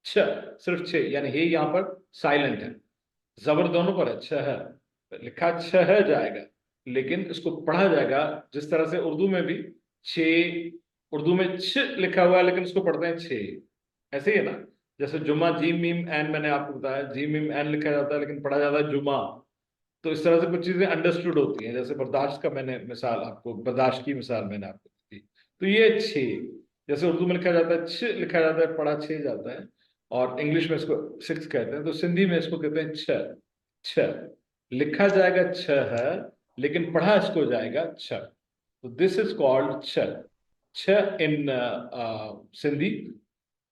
छ, सिर्फ छ, यानी हे यहाँ पर साइलेंट है, जबर दोनों पर है, छ है, लिखा छ है जाएगा, लेकिन इसको पढ़ा जाएगा जिस तरह से उर्दू में भी छे, उर्दू में छ लिखा हुआ है लेकिन उसको पढ़ते हैं छे, ऐसे ही है ना। जैसे जुमा, जीम मीम एन, मैंने आपको बताया जीम मीम एन लिखा जाता है लेकिन पढ़ा जाता है जुमा। तो इस तरह से कुछ चीजें अंडरस्टूड होती हैं, जैसे बर्दाश्त का मैंने मिसाल आपको, बर्दाश्त की मिसाल मैंने आपको दी। तो ये छे, जैसे उर्दू में लिखा जाता है छ लिखा जाता है, पढ़ा छे जाता है, और इंग्लिश में इसको 6 कहते हैं, तो सिंधी में इसको कहते हैं छ। छ लिखा जाएगा छ है, लेकिन पढ़ा इसको जाएगा छ, तो दिस इज कॉल्ड छ। छ इन सिंधी।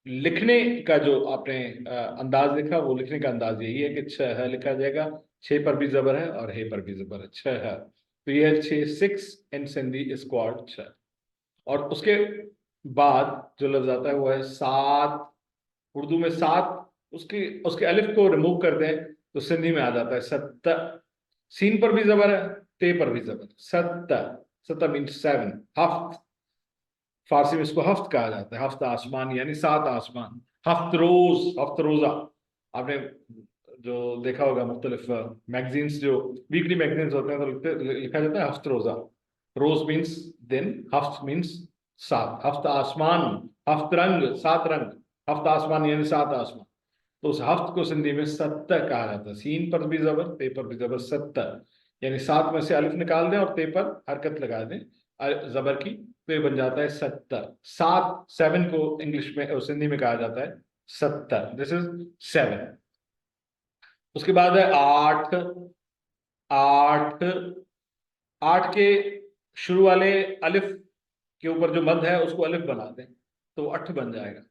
लिखने का जो आपने अंदाज लिखा, वो लिखने का अंदाज यही है कि छ है लिखा जाएगा, छे पर भी जबर है और हे पर भी जबर है, छ है। तो ये छे, 6 इन सिंधी इज कॉल्ड छ। और उसके बाद जो लफ्ज आता है वो है सात। उर्दू में सात, उसकी उसके अलिफ को रिमूव कर दें तो सिंधी में आ जाता है सत्त। सीन पर भी जबर है, ते पर भी जबर, सत्त। सत्त मीन्स 7, हफ्त। फारसी में इसको हफ्त कहा जाता है, हफ्त आसमान यानी 7 आसमान। हफ्त रोज, हफ्त रोजा, आपने जो देखा होगा मुख्तलिफ मैगजीन्स, जो वीकली मैगजीन्स होते हैं तो लिखा जाता है हफ्त रोजा। रोज मीन्स दिन, हफ्त मीन्स 7, हफ्त आसमान, हफ्त रंग, 7 रंग, हफ्त आसमान यानी 7 आसमान। तो उस हफ्त को सिंधी में सत्त कहा जाता है, सीन पर भी जबर, ते पर भी जबर, सत्त, यानी 7 में से अलिफ निकाल दें और ते पर हरकत लगा दें जबर की, तो ये बन जाता है सत्तर। 7, 7 को इंग्लिश में और सिंधी में कहा जाता है सत्तर, दिस इज 7। उसके बाद है 8। 8, 8 के शुरू वाले अलिफ के ऊपर जो मद है उसको अलिफ बना दें तो 8 बन जाएगा,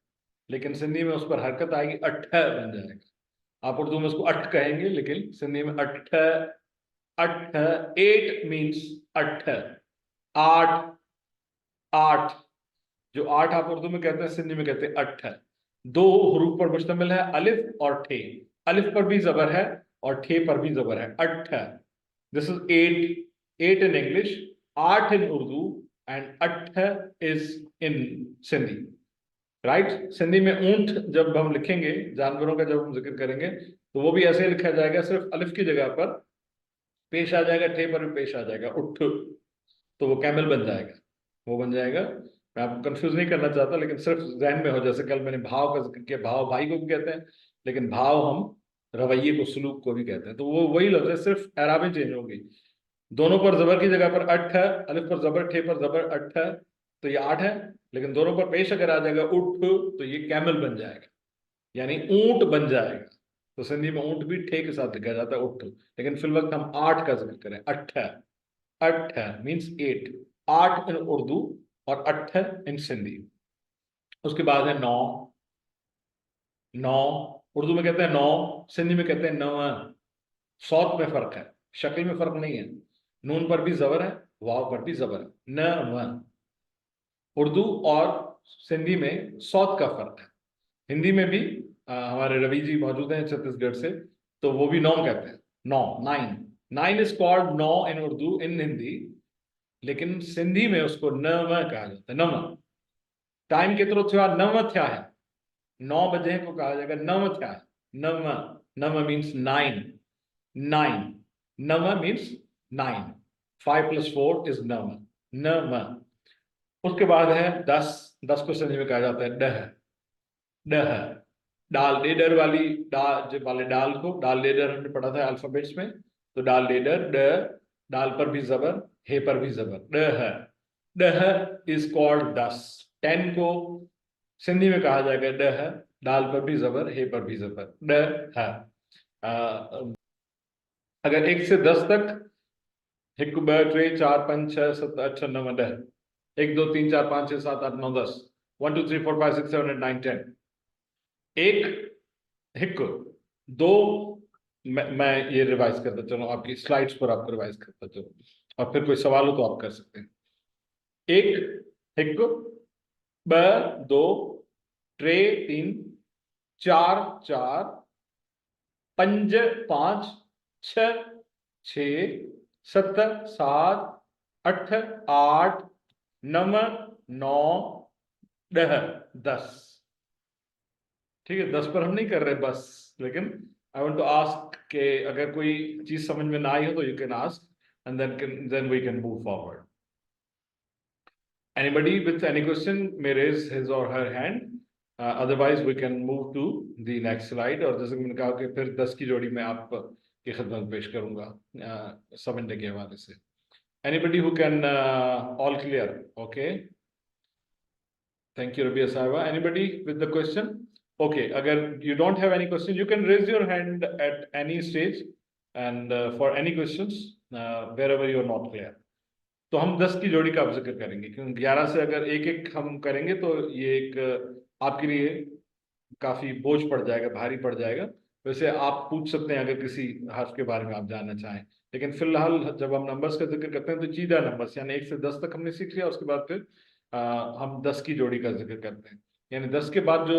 लेकिन सिंधी में उस पर हरकत आएगी, 8 बन जाएगा। आप उर्दू में उसको 8 कहेंगे, लेकिन सिंधी में 8, 8, 8 मीन्स 8, 8, 8। जो 8 आप उर्दू में कहते हैं, सिंधी में कहते हैं 8 है। 2 हरूफ पर मुश्तमिल है, अलिफ और ठे। अलिफ पर भी जबर है और ठे पर भी जबर है, 8 है। This is 8, 8 in English, 8 in Urdu and अठ is in Sindhi, right? Sindhi में ऊंट जब हम लिखेंगे, जानवरों का जब हम जिक्र करेंगे, तो वो भी ऐसे लिखा जाएगा, सिर्फ अलिफ की जगह पर पेश आ जाएगा, ठे पर भी पेश आ जाएगा, उठ, तो वो कैमल बन जाएगा, वो बन जाएगा। मैं आपको कंफ्यूज नहीं करना चाहता, लेकिन सिर्फ जहन में हो, जैसे कल मैंने भाव का जिक्र किया, भाव भाई को भी कहते हैं, लेकिन भाव हम रवैये को, सलूक को भी कहते हैं, तो वो वही लफ्ज है, सिर्फ एराबें चेंज होंगी। दोनों पर जबर की जगह पर अठ है, अलिफ पर जबर, ठे पर जबर, अठ है, तो ये 8 है, लेकिन दोनों पर पेश अगर आ जाएगा उठ, तो ये कैमल बन जाएगा, यानी ऊंट बन जाएगा। तो सिंधी में ऊंट भी ठे के साथ लिखा जाता है, उठ, लेकिन फिल वक्त हम 8 का जिक्र करें, अठ है, अठ है मीन्स 8, 8 इन उर्दू और अठ इन सिंधी। उसके बाद है 9, 9 उर्दू में कहते हैं 9, सिंधी में कहते हैं 9। सौत में फर्क है, शक्ल में फर्क नहीं है, नून पर भी जबर है, वाव पर भी जबर है, 9। उर्दू और सिंधी में सौत का फर्क है। हिंदी में भी हमारे रवि जी मौजूद हैं छत्तीसगढ़ से, तो वो भी 9 कहते हैं, 9, 9, 9 इज कॉल्ड 9 इन उर्दू, इन हिंदी, लेकिन सिंधी में उसको नव कहा जाता है, नव। टाइम केतिरो थियो आहे, 9 थिया है, 9 बजे को कहा जाएगा 9 थिया है, नव, नव मीन्स 9, 9, नव मीन्स 9, 5 + 4 इज नव, नव। उसके बाद है 10, 10 को सिंधी में कहा जाता है डह, डह, डाल डेडर वाली वाले डाल को, डाल डेडर हमने पढ़ा था अल्फाबेट्स में, तो डाल डेडर, ड, डाल पर भी जबर, हे पर भी जबर, डह, डह इज कॉल्ड 10। 10 को सिंधी में कहा जाएगा डह, डाल पर भी जबर, हे पर भी जबर, डह। अगर 1 से 10 तक 1 2 3 4 5 6 7 8 9 10, 1 2 3 4 5 6 7 8 9 10, 1 2 3 4 5 6 7 8 9 10, 1 हिक 2, मैं ये रिवाइज करता चलूं, आपकी स्लाइड्स पर आपको रिवाइज करता चलूं, और फिर कोई सवाल हो तो आप कर सकते हैं। 1 हिक, 2 2, 3 3, 4 4, 5 5, 6 6, 7 7, 8 8, 9 9, 10। ठीक है, 10 पर हम नहीं कर रहे बस, लेकिन आई वांट टू आस्क के अगर कोई चीज समझ में ना आई हो तो you can ask, and then we can move forward. Anybody with any question may raise his or her hand, otherwise we can move to the next slide। और जैसे कि मैंने कहा कि फिर 10 की जोड़ी में आप की खिदमत में पेश करूंगा समझने के हवाले से। Anybody who can all clear? Okay, thank you Rabia Sahiba। Anybody with the question? Okay, agar you don't have any question, you can raise your hand at any stage, and for any questions wherever you are not clear। तो हम 10 की जोड़ी का अब जिक्र करेंगे, क्योंकि 11 से अगर एक एक हम करेंगे तो ये एक आपके लिए काफी बोझ पड़ जाएगा, भारी पड़ जाएगा। वैसे आप पूछ सकते हैं अगर किसी हर्फ के बारे में आप जानना चाहें, लेकिन फिलहाल जब हम नंबर्स का जिक्र करते हैं तो चीदा नंबर्स यानी 1 से 10 तक हमने सीख लिया। उसके बाद फिर हम 10 की जोड़ी का जिक्र करते हैं, यानी 10 के बाद जो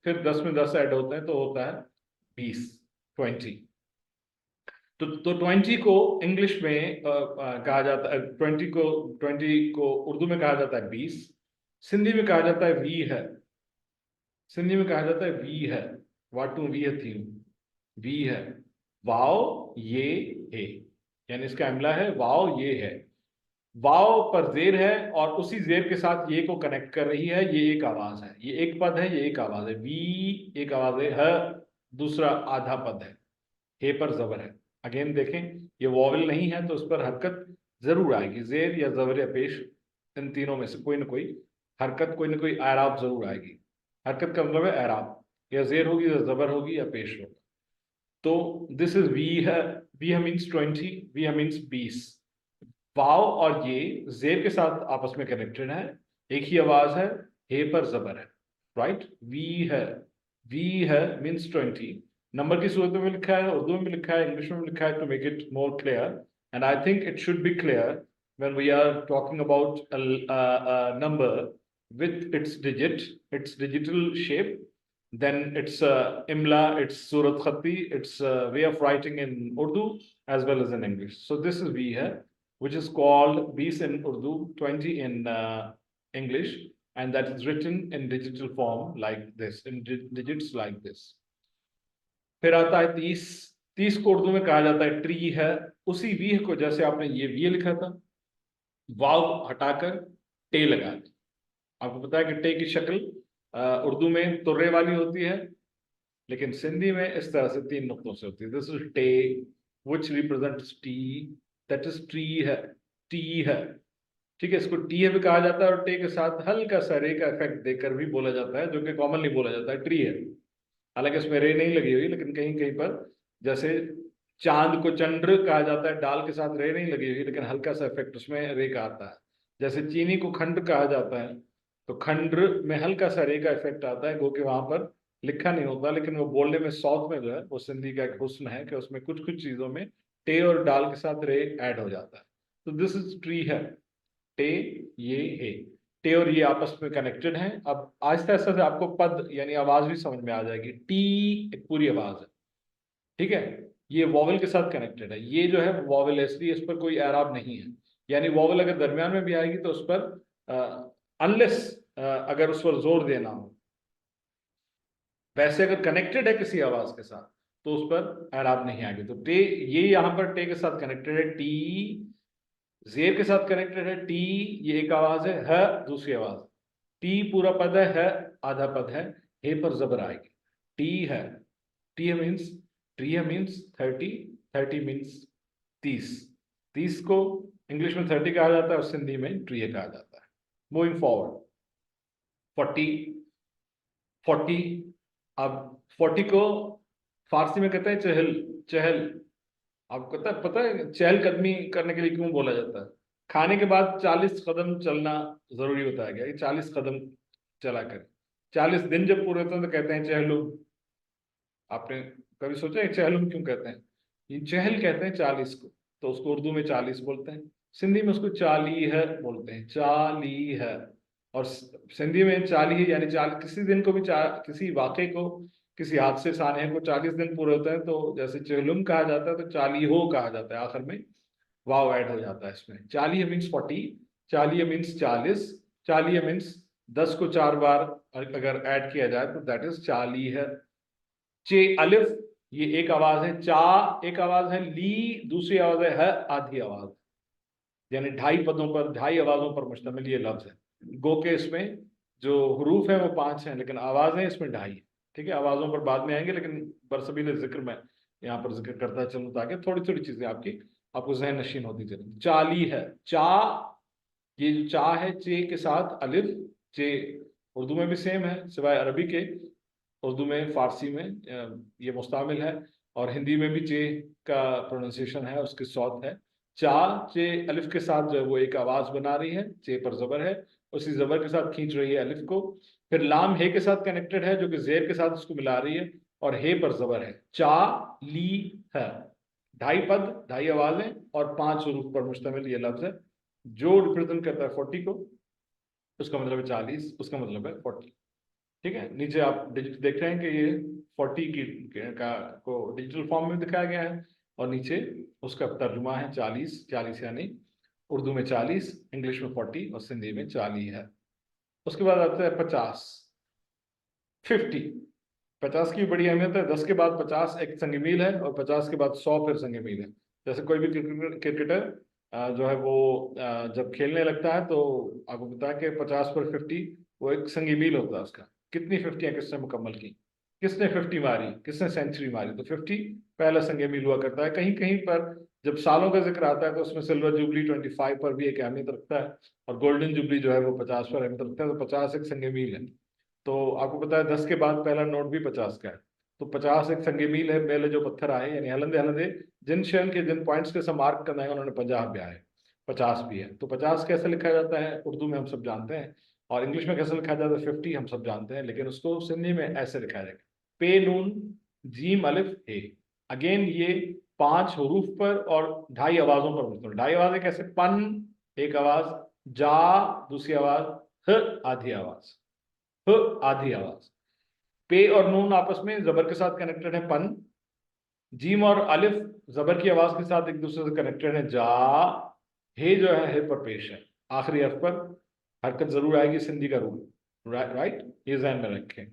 फिर 10 में 10 ऐड होते हैं तो होता है 20, 20। तो 20 को इंग्लिश में कहा जाता है, 20 को उर्दू में कहा जाता है 20, सिंधी में कहा जाता है वी है, सिंधी में कहा जाता है वी है, वाटू वी है, थी वी है, वाव ये है, यानी इसका अमला है वाव ये है, वाव पर जेर है और उसी जेर के साथ ये को कनेक्ट कर रही है, ये एक आवाज है, ये एक पद है, ये एक आवाज है, वी एक आवाज है, दूसरा आधा पद है, हे पर जबर है। अगेन देखें, ये वॉवल नहीं है तो उस पर हरकत जरूर आएगी, जेर या जबर या पेश, इन तीनों में से कोई ना कोई हरकत, कोई ना कोई एराब जरूर आएगी। हरकत का मतलब है एराब, या जेर होगी या जबर होगी या पेश होगा। तो दिस इज वी है, वी है मीन्स 20, वी है मीन्स 20। वाव और ये जेर के साथ आपस में कनेक्टेड है, एक ही आवाज है, हे पर जबर है, राइट। वी है मीन्स 20, नंबर की सूरत में लिखा है, उर्दू में लिखा है, इंग्लिश में लिखा है, to make it more clear, and I think it should be clear when we are talking about a number with its digital shape, then it's imla, it's surat khati, it's way of writing in Urdu as well as in English. So this is we hai, which is called 20 in Urdu, 20 in English, and that is written in digital form like this, in digits like this. फिर आता है 30, 30 को उर्दू में कहा जाता है tree है। उसी 20 को जैसे आपने ये लिखा था, वाव हटाकर टे लगा दिया। आपको पता है कि टे की शक्ल उर्दू में तुर्रे वाली होती है, लेकिन सिंधी में इस तरह से 3 नुक्तों से होती है। दिस इज टे which represents T, that is tree है, टी है, ठीक है। इसको टी है भी कहा जाता है और टे के साथ हल्का सा रे का इफेक्ट देकर भी बोला जाता है, जो कि कॉमनली बोला जाता है ट्री है। हालांकि इसमें रे नहीं लगी हुई, लेकिन कहीं कहीं पर जैसे चांद को चंद्र कहा जाता है, डाल के साथ रे नहीं लगी हुई, लेकिन हल्का सा इफेक्ट उसमें रे का आता है। जैसे चीनी को खंड कहा जाता है, तो खंड में हल्का सा रे का इफेक्ट आता है, गो कि वहां पर लिखा नहीं होता, लेकिन वो बोलने में साउथ में जो है वो सिंधी का एक हुस्न है कि उसमें कुछ कुछ चीजों में टे और डाल के साथ रे ऐड हो जाता है। तो दिस इज ट्री है, टे ये है, टे और ये आपस में कनेक्टेड हैं। अब आहिस्ता आहिस्ता से आपको पद यानी आवाज भी समझ में आ जाएगी। टी एक पूरी आवाज है, ठीक है। ये वॉवल के साथ कनेक्टेड है, ये जो है वॉवल है, इसलिए इस पर कोई एराब नहीं है। यानी वॉवल अगर दरमियान में भी आएगी तो उस पर अनलेस अगर उस पर जोर देना हो, वैसे अगर कनेक्टेड है किसी आवाज के साथ तो उस पर एराब नहीं आएगी। तो टे ये यहाँ पर टे के साथ कनेक्टेड है, टी जेर के साथ कनेक्टेड है, टी ये एक आवाज है दूसरी आवाज। टी पूरा पद है आधा पद है, हे पर जबर आएगी। टी है, T means tree means 30, 30 means 30, 30 को इंग्लिश में 30 कहा जाता है और सिंधी में ट्री कहा जाता है। Moving forward 40, 40। अब 40 को फारसी में कहते हैं चहल, चहल। आपको पता है चहल कदमी करने के लिए क्यों बोला जाता है? खाने के बाद 40 कदम चलना जरूरी होता है क्या? 40 कदम चला कर 40 दिन जब पूरे होते हैं तो कहते हैं चहलुम। आपने कभी सोचा है चहलुम क्यों कहते हैं? ये चहल कहते हैं 40 को, तो उसको उर्दू में 40 बोलते हैं, सिंधी में उसको चाली है बोलते हैं, चाली है। और सिंधी में चाली है यानी किसी दिन को भी किसी वाक़े को, किसी हादसे सानहे को 40 दिन पूरे होते हैं तो जैसे चहलुम कहा जाता है तो चाली हो कहा जाता है, आखिर में वाव ऐड हो जाता है इसमें। चालीह मीन्स 40, चालीह मीन्स 40, चालीह मीन्स 10 को 4 बार अगर ऐड किया जाए तो दैट इज चालीह। चे अलिफ ये एक आवाज है, चा एक आवाज है, ली दूसरी आवाज है आधी आवाज, यानी 2.5 पदों पर 2.5 आवाजों पर मुश्तमिल ये लफ्ज है। गो के इसमें जो हरूफ है वो 5 हैं, लेकिन आवाजें इसमें 2.5 है, ठीक है। आवाजों पर बाद में आएंगे, लेकिन बरसबील जिक्र में यहाँ पर जिक्र करता चलूँ ताकि थोड़ी थोड़ी चीजें आपको जहन नशीन होती चले। चाली है, चा ये जो चा है चे के साथ अलिफ, चे उर्दू में भी सेम है सिवाय अरबी के, उर्दू में फारसी में ये मुस्तामिल है और हिंदी में भी चे का प्रोनाउंसिएशन है, उसकी सौत है। चा चे अलिफ के साथ जो है वो एक आवाज बना रही है, चे पर जबर है, उसी जबर के साथ खींच रही है अलिफ को। फिर लाम हे के साथ कनेक्टेड है जो कि जेर के साथ उसको मिला रही है और हे पर जबर है। चा ली है, 2.5 पद 2.5 आवाजें और 5 हरूफ पर मुश्तमिल ये लफ्ज है जो रिप्रेजेंट करता है 40 को, उसका मतलब है 40, उसका मतलब है 40, ठीक है। नीचे आप डिजिट देख रहे हैं कि ये 40 को डिजिटल फॉर्म में दिखाया गया है और नीचे उसका तर्जुमा है 40, 40 यानी उर्दू में 40, इंग्लिश में 40 और सिंधी में 40 है। उसके बाद आता है 50, 50। 50 की बड़ी अहमियत है, 10 के बाद 50 एक संग मील है और 50 के बाद 100 फिर संग मील है। जैसे कोई भी क्रिकेटर जो है वो जब खेलने लगता है तो आपको पता है कि 50 पर 50 वो एक संग मील होता है उसका, कितनी 50 किसने मुकम्मल की, किसने 50 मारी, किसने सेंचुरी मारी, तो 50 पहला संग मील हुआ करता है। कहीं कहीं पर जब सालों का जिक्र आता है तो उसमें सिल्वर जुबली 25 पर भी एक अहमियत रखता है और गोल्डन जुबली जो है वो 50 पर अहमियत रखता है, तो 50 एक संग मील है। तो आपको पता है 10 के बाद पहला नोट भी 50 का है, तो 50 एक संग मील है। पहले जो पत्थर आए यानी हलंदे हलंदे जिन शहर के जिन पॉइंट्स के सब मार्क करना है उन्होंने 50 भी आए, 50 भी है। तो 50 कैसे लिखा जाता है उर्दू में हम सब जानते हैं, और इंग्लिश में कैसे लिखा जाता है 50 हम सब जानते हैं, लेकिन उसको सिंधी में ऐसे लिखा जाएगा, पे नून जीम अलिफ हे। अगेन ये 5 हरूफ पर और 2.5 आवाजों पर मुश्तमिल। 2.5 आवाजें कैसे? पन एक आवाज, जा दूसरी आवाज, ह आधी आवाज, ह आधी आवाज। पे और नून आपस में जबर के साथ कनेक्टेड है पन, जीम और अलिफ जबर की आवाज के साथ एक दूसरे से कनेक्टेड है जा, हे जो है पर पेश है, आखिरी हर्फ पर हरकत जरूर आएगी, सिंधी का रूल, राइट, ये ध्यान में रखें।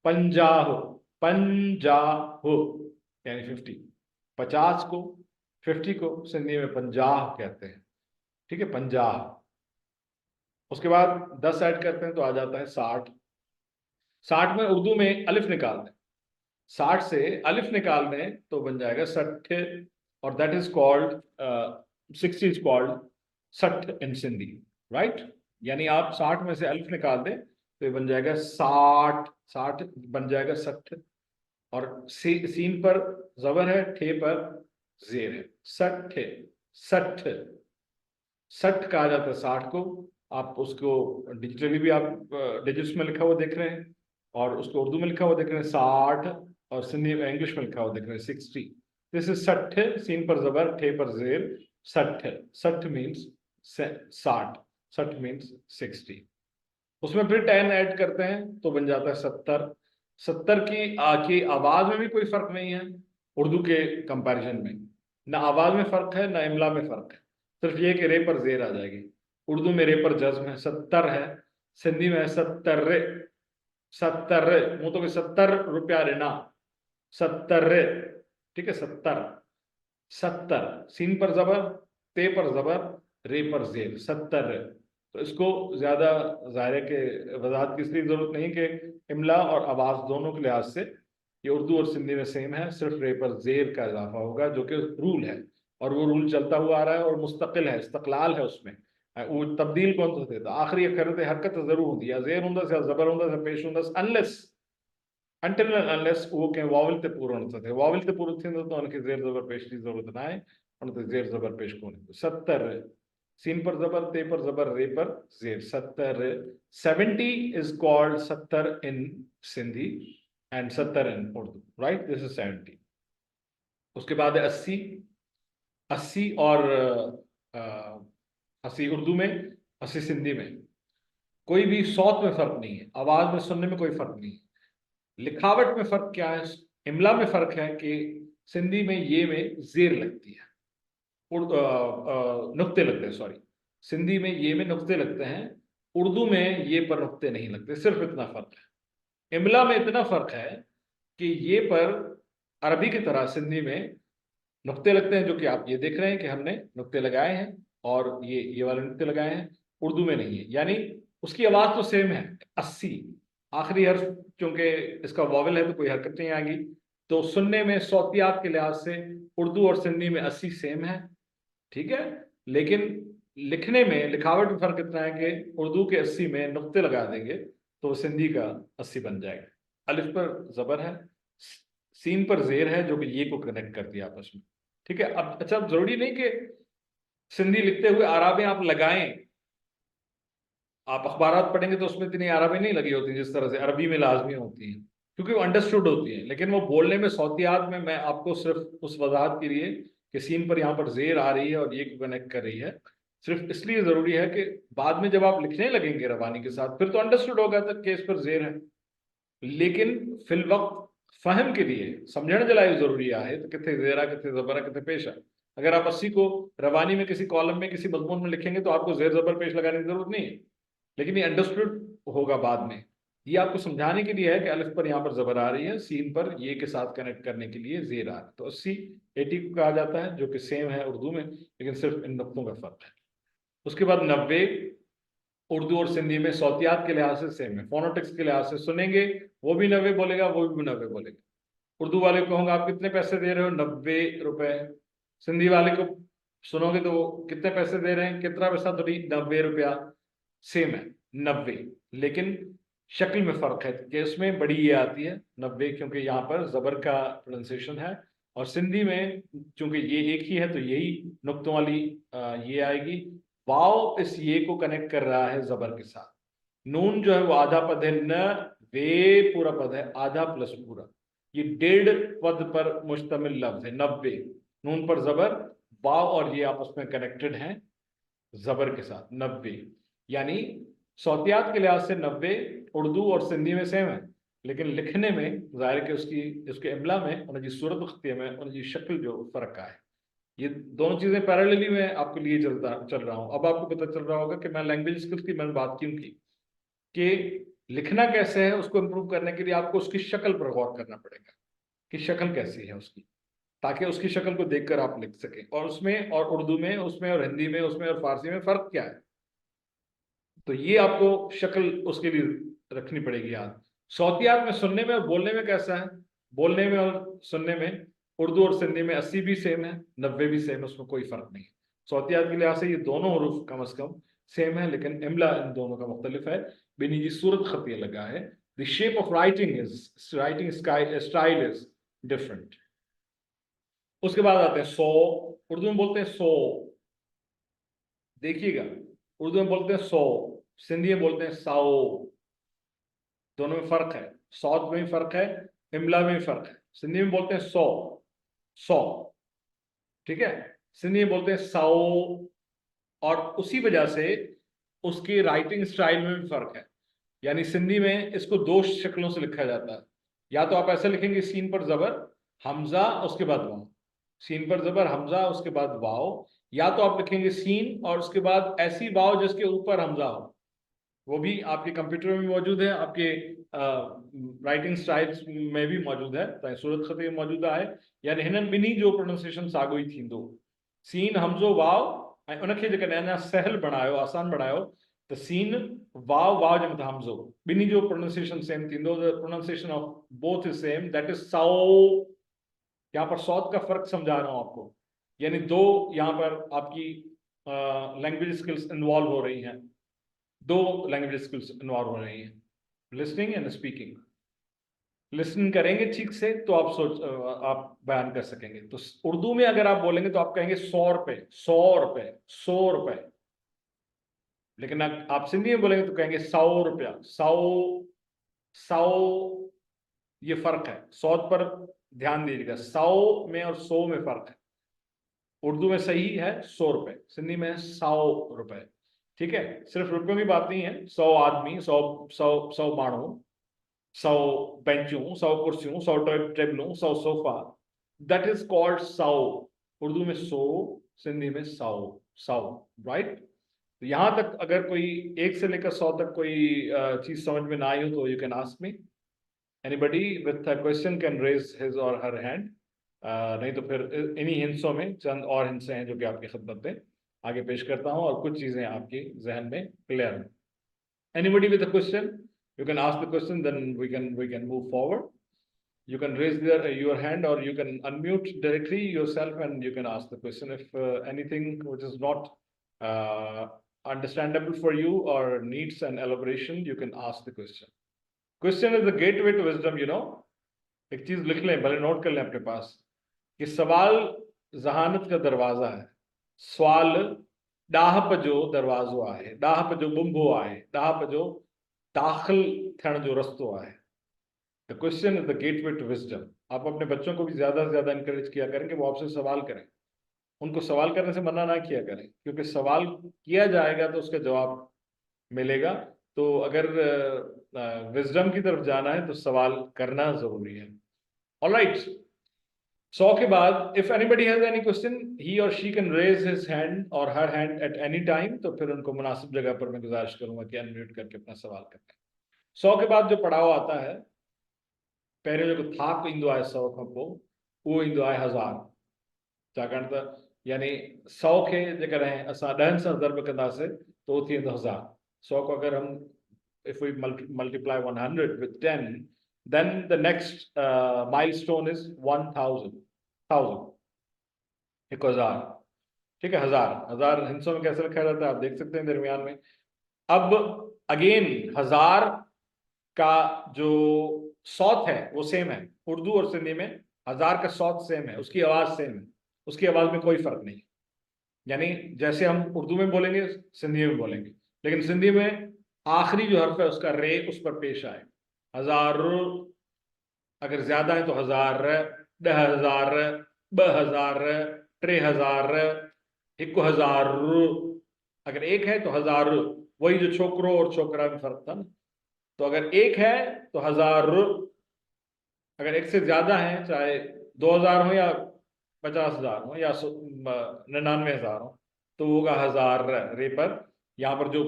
पंजाह, पंजाह यानी 50, 50 को 50 को सिंधी में पंजाह कहते हैं, ठीक है, पंजाह। उसके बाद 10 ऐड करते हैं तो आ जाता है 60। 60 में उर्दू में अलिफ निकाल दें, 60 से अलिफ निकाल दें तो बन जाएगा 60, और that is called 60 is called 60 in Sindhi, right. यानी आप 60 में से अलिफ निकाल दें तो ये बन जाएगा 60, 60 बन जाएगा 60, और सीन पर जबर है, ठे पर जेर है, 60, 60, 60 कहा जाता है 60 को। आप उसको डिजिटली भी आप डिजिट्स में लिखा हुआ देख रहे हैं, और उसको उर्दू में लिखा हुआ देख रहे हैं 60, और सिंधी में इंग्लिश में लिखा हुआ देख रहे हैं 60। दिस इज 60, सीन पर जबर, ठे पर जेर, 60, 60 मीन्स 60, 60 मीन्स 60। उसमें फिर 10 ऐड करते हैं तो बन जाता है 70। 70 की आवाज में भी कोई फर्क नहीं है उर्दू के कंपैरिजन में, ना आवाज में फर्क है ना इमला में फर्क है, सिर्फ ये कि रे पर जेर आ जाएगी। उर्दू में रे पर जज्म है, 70 है, सिंधी में है 70, 70, मुंह तो 70 रुपया लेना, 70, ठीक है, 70, 70, सीन पर जबर, ते पर जबर, रे पर जेर, 70। तो इसको ज्यादा जाहिर है कि वजाहत की इसलिए जरूरत नहीं कि इमला और आवाज दोनों के लिहाज से ये उर्दू और सिंधी में सेम है, सिर्फ रे पर जेर का इजाफा होगा जो कि रूल है, और वो रूल चलता हुआ आ रहा है और मुस्तकिल है, इस्तकलाल है उसमें, वो तब्दील कौन सा देता, आखिरी अखरत हरकत जरूर होती है, जेर होंदा से जबर होंदा से पेश होंदा से, अनलेस until and unless वो के वावल ते पूर्ण होता थे, वावल ते पूर्ण थे तो उनके जेर जबर पेश की जरूरत ना है, उनके जेर जबर पेश को नहीं। 70, सीन पर जबर, ते पर जबर, रे पर जेर, 70। 70 is called 70 in Sindhi and 70 in Urdu, right? This is 70। उसके बाद है 80, 80 और 80 उर्दू में, 80 सिंधी में। कोई भी सौत में फर्क नहीं है, आवाज में सुनने में कोई फर्क नहीं है। लिखावट में फर्क क्या है, इमला में फर्क है कि सिंधी में ये में जेर लगती है, नुक्ते लगते हैं, सॉरी, सिंधी में ये में नुक्ते लगते हैं, उर्दू में ये पर नुक्ते नहीं लगते, सिर्फ इतना फर्क है। इमला में इतना फर्क है कि ये पर अरबी की तरह सिंधी में नुक्ते लगते हैं, जो कि आप ये देख रहे हैं कि हमने नुक्ते लगाए हैं, और ये वाले नुक्ते लगाए हैं, उर्दू में नहीं है। यानी उसकी आवाज तो सेम है, 80, आखिरी हर्फ चूंकि इसका वॉवल है तो कोई हरकत नहीं आएगी, तो सुनने में सौतियात के लिहाज से उर्दू और सिंधी में 80 सेम है, ठीक है। लेकिन लिखने में, लिखावट में फर्क इतना है कि उर्दू के 80 में नुक्ते लगा देंगे तो सिंधी का 80 बन जाएगा। अलिफ पर जबर है, सीन पर जेर है जो कि ये को कनेक्ट करती है आपस में, ठीक है। अब अच्छा, जरूरी नहीं कि सिंधी लिखते हुए आराबें आप लगाएं, आप अखबारात पढ़ेंगे तो उसमें इतनी आराबें नहीं लगी होती जिस तरह से अरबी में लाजमी होती हैं, क्योंकि वो अंडरस्टूड होती है, लेकिन वो बोलने में, सौतियात में, मैं आपको सिर्फ उस वजाहत के लिए कि सीन पर यहाँ पर जेर आ रही है और ये को कनेक्ट कर रही है, सिर्फ इसलिए जरूरी है कि बाद में जब आप लिखने लगेंगे रवानी के साथ फिर तो अंडरस्टूड होगा था कि इस पर जेर है, लेकिन फिल वक्त फहम के लिए समझण जलाई जरूरी है तो कितने जेरा, कितने जबरा, कितने पेशा। अगर आप 80 को रवानी में किसी कॉलम में किसी मजमून में लिखेंगे तो आपको जेर जबर पेश लगाने की जरूरत नहीं है, लेकिन ये अंडरस्टूड होगा बाद में। ये आपको समझाने के लिए है कि अलिफ पर यहाँ पर जबर आ रही है, सीन पर ये के साथ कनेक्ट करने के लिए जेर आ रही है। तो 80, 80 को कहा जाता है, जो कि सेम है उर्दू में, लेकिन सिर्फ इन नुक्तों का फर्क है। उसके बाद 90 उर्दू और सिंधी में सौतियात के लिहाज से सेम है, फोनोटिक्स के लिहाज से सुनेंगे वो भी 90 बोलेगा, वो भी 90 बोलेगा। उर्दू वाले को कहूँगा आप कितने पैसे दे रहे हो, 90 रुपए। सिंधी वाले को सुनोगे तो वो कितने पैसे दे रहे हैं, कितना पैसा, थोड़ी 90 रुपया, सेम है 90, लेकिन शक्ल में फर्क है कि इसमें बड़ी ये आती है 90 क्योंकि यहाँ पर जबर का प्रोनाउंसिएशन है, और सिंधी में चूंकि ये एक ही है तो यही नुक्तों वाली ये आएगी। वाव इस ये को कनेक्ट कर रहा है जबर के साथ। नून जो है वो आधा पद है, न वे पूरा पद है, आधा प्लस पूरा, ये 1.5 पद पर मुश्तमिल लफ्ज है 90। नून पर जबर, वाव और ये आपस में कनेक्टेड हैं जबर के साथ 90। यानी सौतियात के लिहाज से 90 उर्दू और सिंधी में सेम है, लेकिन लिखने में जाहिर कि उसके इमला में, उनकी सूरत खत्तिया में, उनकी शक्ल जो फर्क का है। ये दोनों चीजें पैरेलली में आपके लिए चल रहा हूं। अब आपको पता चल रहा होगा कि मैं लैंग्वेज स्किल्स की मैंने बात क्यों की, कि लिखना कैसे है उसको इम्प्रूव करने के लिए आपको उसकी शक्ल पर गौर करना पड़ेगा कि शक्ल कैसी है उसकी, ताकि उसकी शक्ल को देखकर आप लिख सकें। और उसमें और उर्दू में, उसमें और हिंदी में, उसमें और फारसी में फर्क क्या है, तो ये आपको शक्ल उसके लिए रखनी पड़ेगी याद। सौतियात में सुनने में और बोलने में कैसा है, बोलने में और सुनने में उर्दू और सिंधी में 80 भी सेम है, 90 भी सेम है, उसमें कोई फर्क नहीं है। सौतियात के लिहाज से ये दोनों हरूफ कम अज कम सेम है, लेकिन इमला इन दोनों का मुख्तलिफ है। बिनी जी सूरत खत ये लगा है, the shape of writing style is different. उसके बाद आते हैं सौ, उर्दू में बोलते हैं सौ, देखिएगा, उर्दू में बोलते हैं सौ, सिंधी में बोलते हैं साओ। दोनों में फर्क है, सौत में भी फर्क है, इमला में भी फर्क है। सिंधी में बोलते हैं सौ, सौ, ठीक है, सिंधी में बोलते हैं साओ। और उसी वजह से उसकी राइटिंग स्टाइल में भी फर्क है। यानी सिंधी में इसको दो शक्लों से लिखा जाता है, या तो आप ऐसे लिखेंगे सीन पर जबर हमजा उसके बाद वाव, सीन पर जबर हमजा उसके बाद वाव, या तो आप लिखेंगे सीन और उसके बाद ऐसी वाव जिसके ऊपर हमजा हो। वो भी आपके कंप्यूटर में मौजूद है, आपके राइटिंग स्टाइल्स में भी मौजूद है, तो सूरत खत में मौजूद है। यानी हिनन बिनी जो प्रोनाउंसिएशन साॻियो ई थींदो, सीन हमजो वाव ऐं उनखे जेकॾहिं अञा सहल बणायो, आसान बणायो, त सीन वाव, वाव जे मथां हमजो, बिनी जो प्रोनाउंसिएशन सेम थींदो। The pronunciation of both is same, that is Sao. यहाँ पर सौत का फर्क समझा रहा हूं आपको, यानी दो यहाँ पर आपकी लैंग्वेज स्किल्स इन्वॉल्व हो रही हैं, दो लैंग्वेज स्किल्स इन्वॉल्व हो रही हैं, लिसनिंग एंड स्पीकिंग। लिसनिंग करेंगे ठीक से तो आप बयान कर सकेंगे। तो उर्दू में अगर आप बोलेंगे तो आप कहेंगे 100 रुपए, 100 रुपए, 100 रुपए, लेकिन आप सिंधी में बोलेंगे तो कहेंगे 100 रुपया, 100, 100। ये फर्क है, सौत पर ध्यान दीजिएगा, 100 में और 100 में फर्क है। उर्दू में सही है 100 रुपए, सिंधी में 100 रुपए, ठीक है। सिर्फ रुपयों की बात नहीं है, 100 आदमी, 100 माण्हू, 100 बेंचूं, 100 कुर्सियों, 100 टेबलों, 100 sofa, that is called 100। Urdu में 100, सिंधी में 100, 100, राइट। तो यहां तक अगर कोई 1 से लेकर 100 तक कोई चीज समझ में ना आई हो तो you can ask me. Anybody with a question can raise his or her hand. नहीं तो फिर इन्हीं हिंसों में चंद और हिंसे हैं जो कि आपकी खिदमत में आगे पेश करता हूं, और कुछ चीजें आपके जहन में क्लियर हैं। Anybody with a question, you can ask the question, then we can move forward. You can raise your hand, or you can unmute directly yourself and you can ask the question. If anything which is not understandable for you or needs an elaboration, you can ask the question. Question is the gateway to wisdom, you know. एक चीज लिख लें, भले note कर लें अपने पास, कि सवाल जहानत का दरवाजा है, सवाल डाह पजो दरवाजो आहे, डाह पजो बुंबो आहे, डाह पजो दाखिल थियण जो रस्तो आहे। The question is the gateway to wisdom. आप अपने बच्चों को भी ज्यादा से ज्यादा इंकरेज किया करें कि वो आपसे सवाल करें, उनको सवाल करने से मना ना किया करें, क्योंकि सवाल किया जाएगा तो उसका जवाब मिलेगा। तो अगर विजडम की तरफ जाना है तो सवाल करना जरूरी है। ऑलराइट, 100 के बाद if anybody has any question, he और she can raise his hand और her hand at any time. तो फिर उनको मुनासिब जगह पर मैं गुजारिश करूंगा कि अनम्यूट करके अपना सवाल करें। 100 के बाद जो पड़ाव आता है, पहले जो थाक ईंदो आहे 100 खां पोइ, उहो ईंदो आहे 1000। छाकाणि त यानी 100 खे जेकॾहिं असां 10 सां ज़र्ब कंदासीं तो उहो थी वेंदो 1000। 100 को अगर हम if we multiply 100 with 10, then the next milestone is 1000, 1000, ठीक है। 1000 हिंसों में कैसे लिखा जाता है आप देख सकते हैं दरमियान में। अब अगेन 1000 का जो सौत है वो सेम है, उर्दू और सिंधी में 1000 का सौत सेम है, उसकी आवाज सेम है, उसकी आवाज में कोई फर्क नहीं। यानी जैसे हम उर्दू में बोलेंगे सिंधी में बोलेंगे, लेकिन सिंधी में आखिरी जो हर्फ है उसका रे उस पर पेश आए। 1000 अगर ज्यादा है तो 1000, 10,000, 2000, 3000, 1000। अगर एक है तो 1000, वही जो छोकरो और छोकरा में फर्क था ना। तो अगर एक है तो 1000, अगर एक से ज्यादा है चाहे 2000 हो या 50,000 हो या 99,000 हो तो वो होगा हजार रे पर। यहाँ पर जो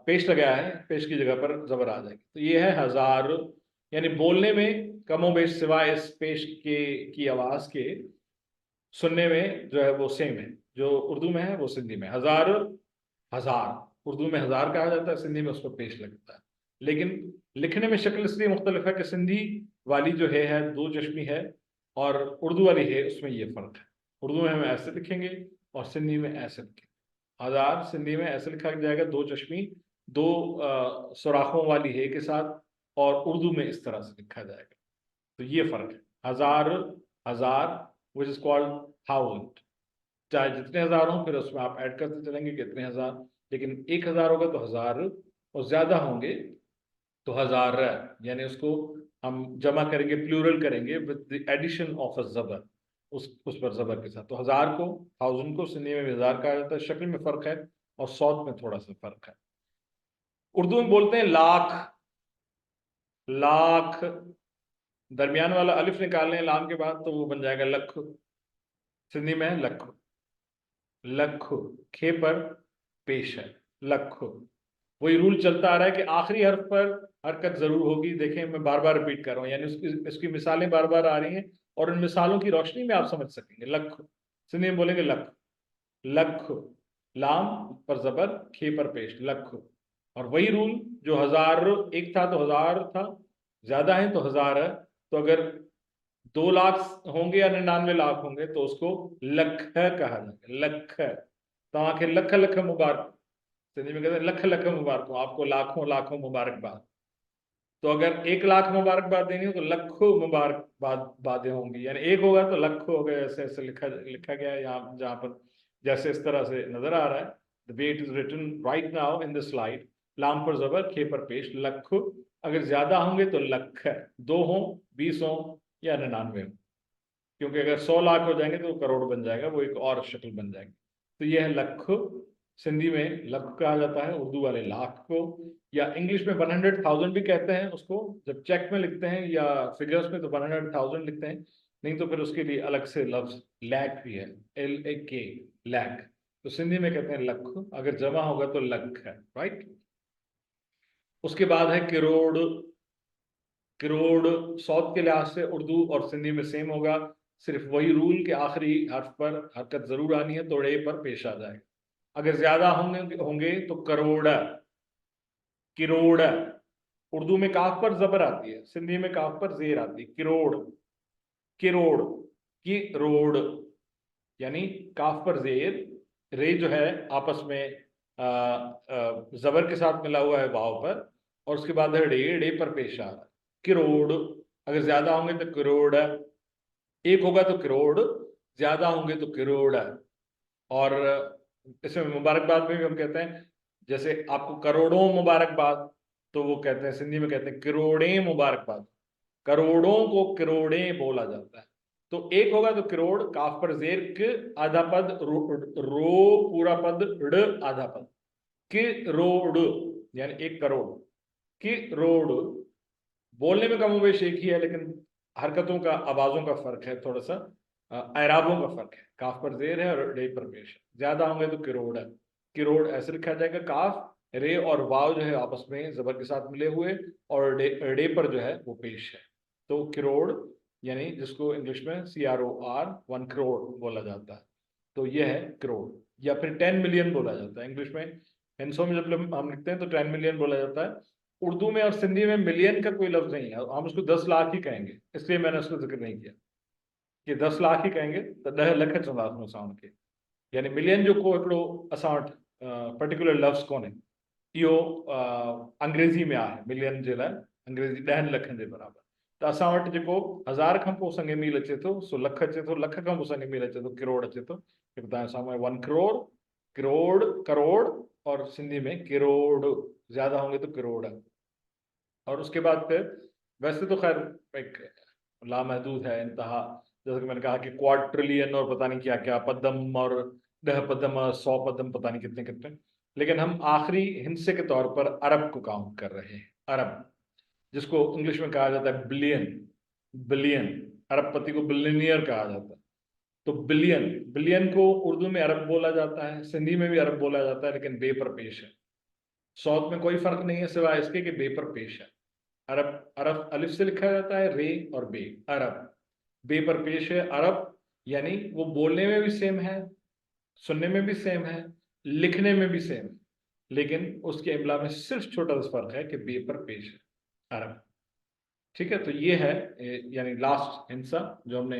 पेश लगाया है, पेश की जगह पर जबर आ जाएगी। तो ये है हजार, यानी बोलने में कमोबेश सिवाय इस पेश के की आवाज के सुनने में जो है वो सेम है। जो उर्दू में है वो सिंधी में हजार, हजार उर्दू में हजार कहा जाता है, सिंधी में उसको पेश लगता है। लेकिन लिखने में शक्ल इसलिए मुख्तलिफ है कि सिंधी वाली जो है दो चश्मी है, और उर्दू वाली है उसमें ये फर्क है। उर्दू में हम ऐसे लिखेंगे और सिंधी में ऐसे लिखेंगे। हजार सिंधी में ऐसे लिखा जाएगा, दो चश्मी, दो सुराखों वाली है के साथ, और उर्दू में इस तरह से लिखा जाएगा। तो ये फर्क है। हजार, हजार विच इज कॉल्ड थाउजेंड। चाहे जितने हजार हों फिर उसमें आप ऐड करते चलेंगे कितने हजार, लेकिन 1,000 होगा तो हजार, और ज्यादा होंगे तो हजार, यानी उसको हम जमा करेंगे, प्लूरल करेंगे with the addition of a जबर, उस पर जबर के साथ। तो हजार को, थाउजेंड को सिंधी में भी हजार कहा जाता है। शक्ल में फर्क है और सौत में थोड़ा सा फर्क है। उर्दू में बोलते हैं लाख, लाख दरमियान वाला अलिफ निकाल लें लाम के बाद तो वो बन जाएगा लख। सिंधी में है लख, लख खे पर पेश है, लख। वही रूल चलता आ रहा है कि आखिरी हर्फ पर हरकत जरूर होगी। देखें मैं बार बार रिपीट कर रहा हूँ, यानी इसकी मिसालें बार बार आ रही हैं और इन मिसालों की रोशनी में आप समझ सकेंगे। लख सिंधी में बोलेंगे लख, लख लाम पर जबर, खे पर पेश, लख। और वही रूल जो हजार एक था तो हजार था, ज्यादा है तो हजार है। तो अगर 2 लाख होंगे या 99 लाख होंगे तो उसको लख कहा जाएगा, लख। तो आके लख लख मुबारक, सिंधी में कहते हैं लख लख मुबारक हो, आपको लाखों लाखों मुबारकबाद। तो अगर 1 लाख मुबारकबाद देनी हो तो लखों मुबारकबाद बातें होंगी, यानी एक होगा तो लखों हो गए। ऐसे ऐसे लिखा गया है यहाँ, जहाँ पर जैसे इस तरह से नजर आ रहा है। The way it is written right now in the slide, लाम पर जबर, खे पर पेश, लख। अगर ज्यादा होंगे तो लख, 2 हो, 20 हो या 99 हो, क्योंकि अगर 100 लाख हो जाएंगे तो वो करोड़ बन जाएगा, वो एक और शक्ल बन जाएगी। तो यह है लख। सिंधी में लख कहा जाता है, उर्दू वाले लाख को, या इंग्लिश में 100,000 भी कहते हैं उसको। जब चेक में लिखते हैं या फिगर्स में तो 100,000 लिखते हैं, नहीं तो फिर उसके लिए अलग से लफ्ज लैख भी है, LAK, लैख। तो सिंधी में कहते हैं लख, अगर जमा होगा तो लख है, राइट। उसके बाद है किरोड़। किरोड़ सौत के लिहाज से उर्दू और सिंधी में सेम होगा, सिर्फ वही रूल के आखिरी हर्फ पर हरकत जरूर आनी है, तो ड़े पर पेश आ जाएगा। अगर ज्यादा होंगे तो करोड़, किरोड़। उर्दू में काफ पर जबर आती है, सिंधी में काफ पर जेर आती है, किरोड़, किरोड़, की रोड, यानी काफ पर जेर, रे जो है आपस में जबर के साथ मिला हुआ है वाव पर, और उसके बाद है डे, डे पर पेश आ रहा है, किरोड़। अगर ज्यादा होंगे तो करोड़, एक होगा तो करोड़, ज्यादा होंगे तो करोड़। और इसमें मुबारकबाद में भी हम कहते हैं, जैसे आपको करोड़ों मुबारकबाद, तो वो कहते हैं सिंधी में कहते हैं करोड़े मुबारकबाद। करोड़ों को करोड़े बोला जाता है। तो एक होगा तो करोड़, काफ पर जेर, क आधा पद, रो पूरा पद, ड़ आधा पद, किरोड़, यानी 1 करोड़, किरोड़। बोलने में कमोबेश एक ही है, लेकिन हरकतों का, आवाजों का फर्क है, थोड़ा सा एराबों का फर्क है। काफ पर जेर है और डे पर पेश है। ज्यादा होंगे तो किरोड़ है, किरोड़ ऐसे लिखा जाएगा, काफ, रे और वाव जो है आपस में जबर के साथ मिले हुए, और डे पर जो है वो पेश है। तो किरोड़, यानी जिसको इंग्लिश में CROR, 1 करोड़ बोला जाता है। तो यह है करोड़। या फिर 10 मिलियन बोला जाता है इंग्लिश में, हिंसों में जब हम लिखते हैं तो 10 मिलियन बोला जाता है। उर्दू में और सिंधी में मिलियन का कोई लफ्ज नहीं है, हम उसको 10 लाख ही कहेंगे, इसलिए मैंने उसको जिक्र नहीं किया कि 10 लाख ही कहेंगे तो 10 लख चंदास में साउंड के, यानी मिलियन जो को हिकिड़ो असां वटि पर्टिकुलर लफ्ज़ कोन्हे, इहो अंग्रेज़ी में आहे। मिलियन जे लाइ अंग्रेज़ी 10 लखनि जे बराबरि। त असां वटि जेको 1000 खां पोइ संगे मील अचे थो सो लख अचे थो, लख खां पोइ संगे मील अचे थो करोड़ अचे थो। जेको तव्हांजे साम्हूं 1 करोड़, करोड़, करोड़, और सिंधी में किरोड़, ज्यादा होंगे तो करोड़ है। और उसके बाद फिर वैसे तो खैर एक लामहदूद है इंतहा, जैसे कि मैंने कहा कि क्वाड्रिलियन और पता नहीं क्या क्या पदम, और 10 पदम और 100 पदम, पता नहीं कितने कितने। लेकिन हम आखिरी हिस्से के तौर पर अरब को काउंट कर रहे हैं। अरब, जिसको इंग्लिश में कहा जाता है बिलियन, बिलियन। अरबपति को बिलियनियर कहा जाता है। तो बिलियन, बिलियन को उर्दू में अरब बोला जाता है, सिंधी में भी अरब बोला जाता है, लेकिन बे पर पेश है। साउथ में कोई फर्क नहीं है सिवाय इसके कि बे पर पेश है। अरब, अरब अलिफ से लिखा जाता है, रे और बे, अरब। बे पर पेश है अरब, यानी वो बोलने में भी सेम है, सुनने में भी सेम है, लिखने में भी सेम है, लेकिन उसके इमला में सिर्फ छोटा सा फर्क है कि बे पर पेश है, अरब। ठीक है, तो ये है यानी लास्ट हिस्सा जो हमने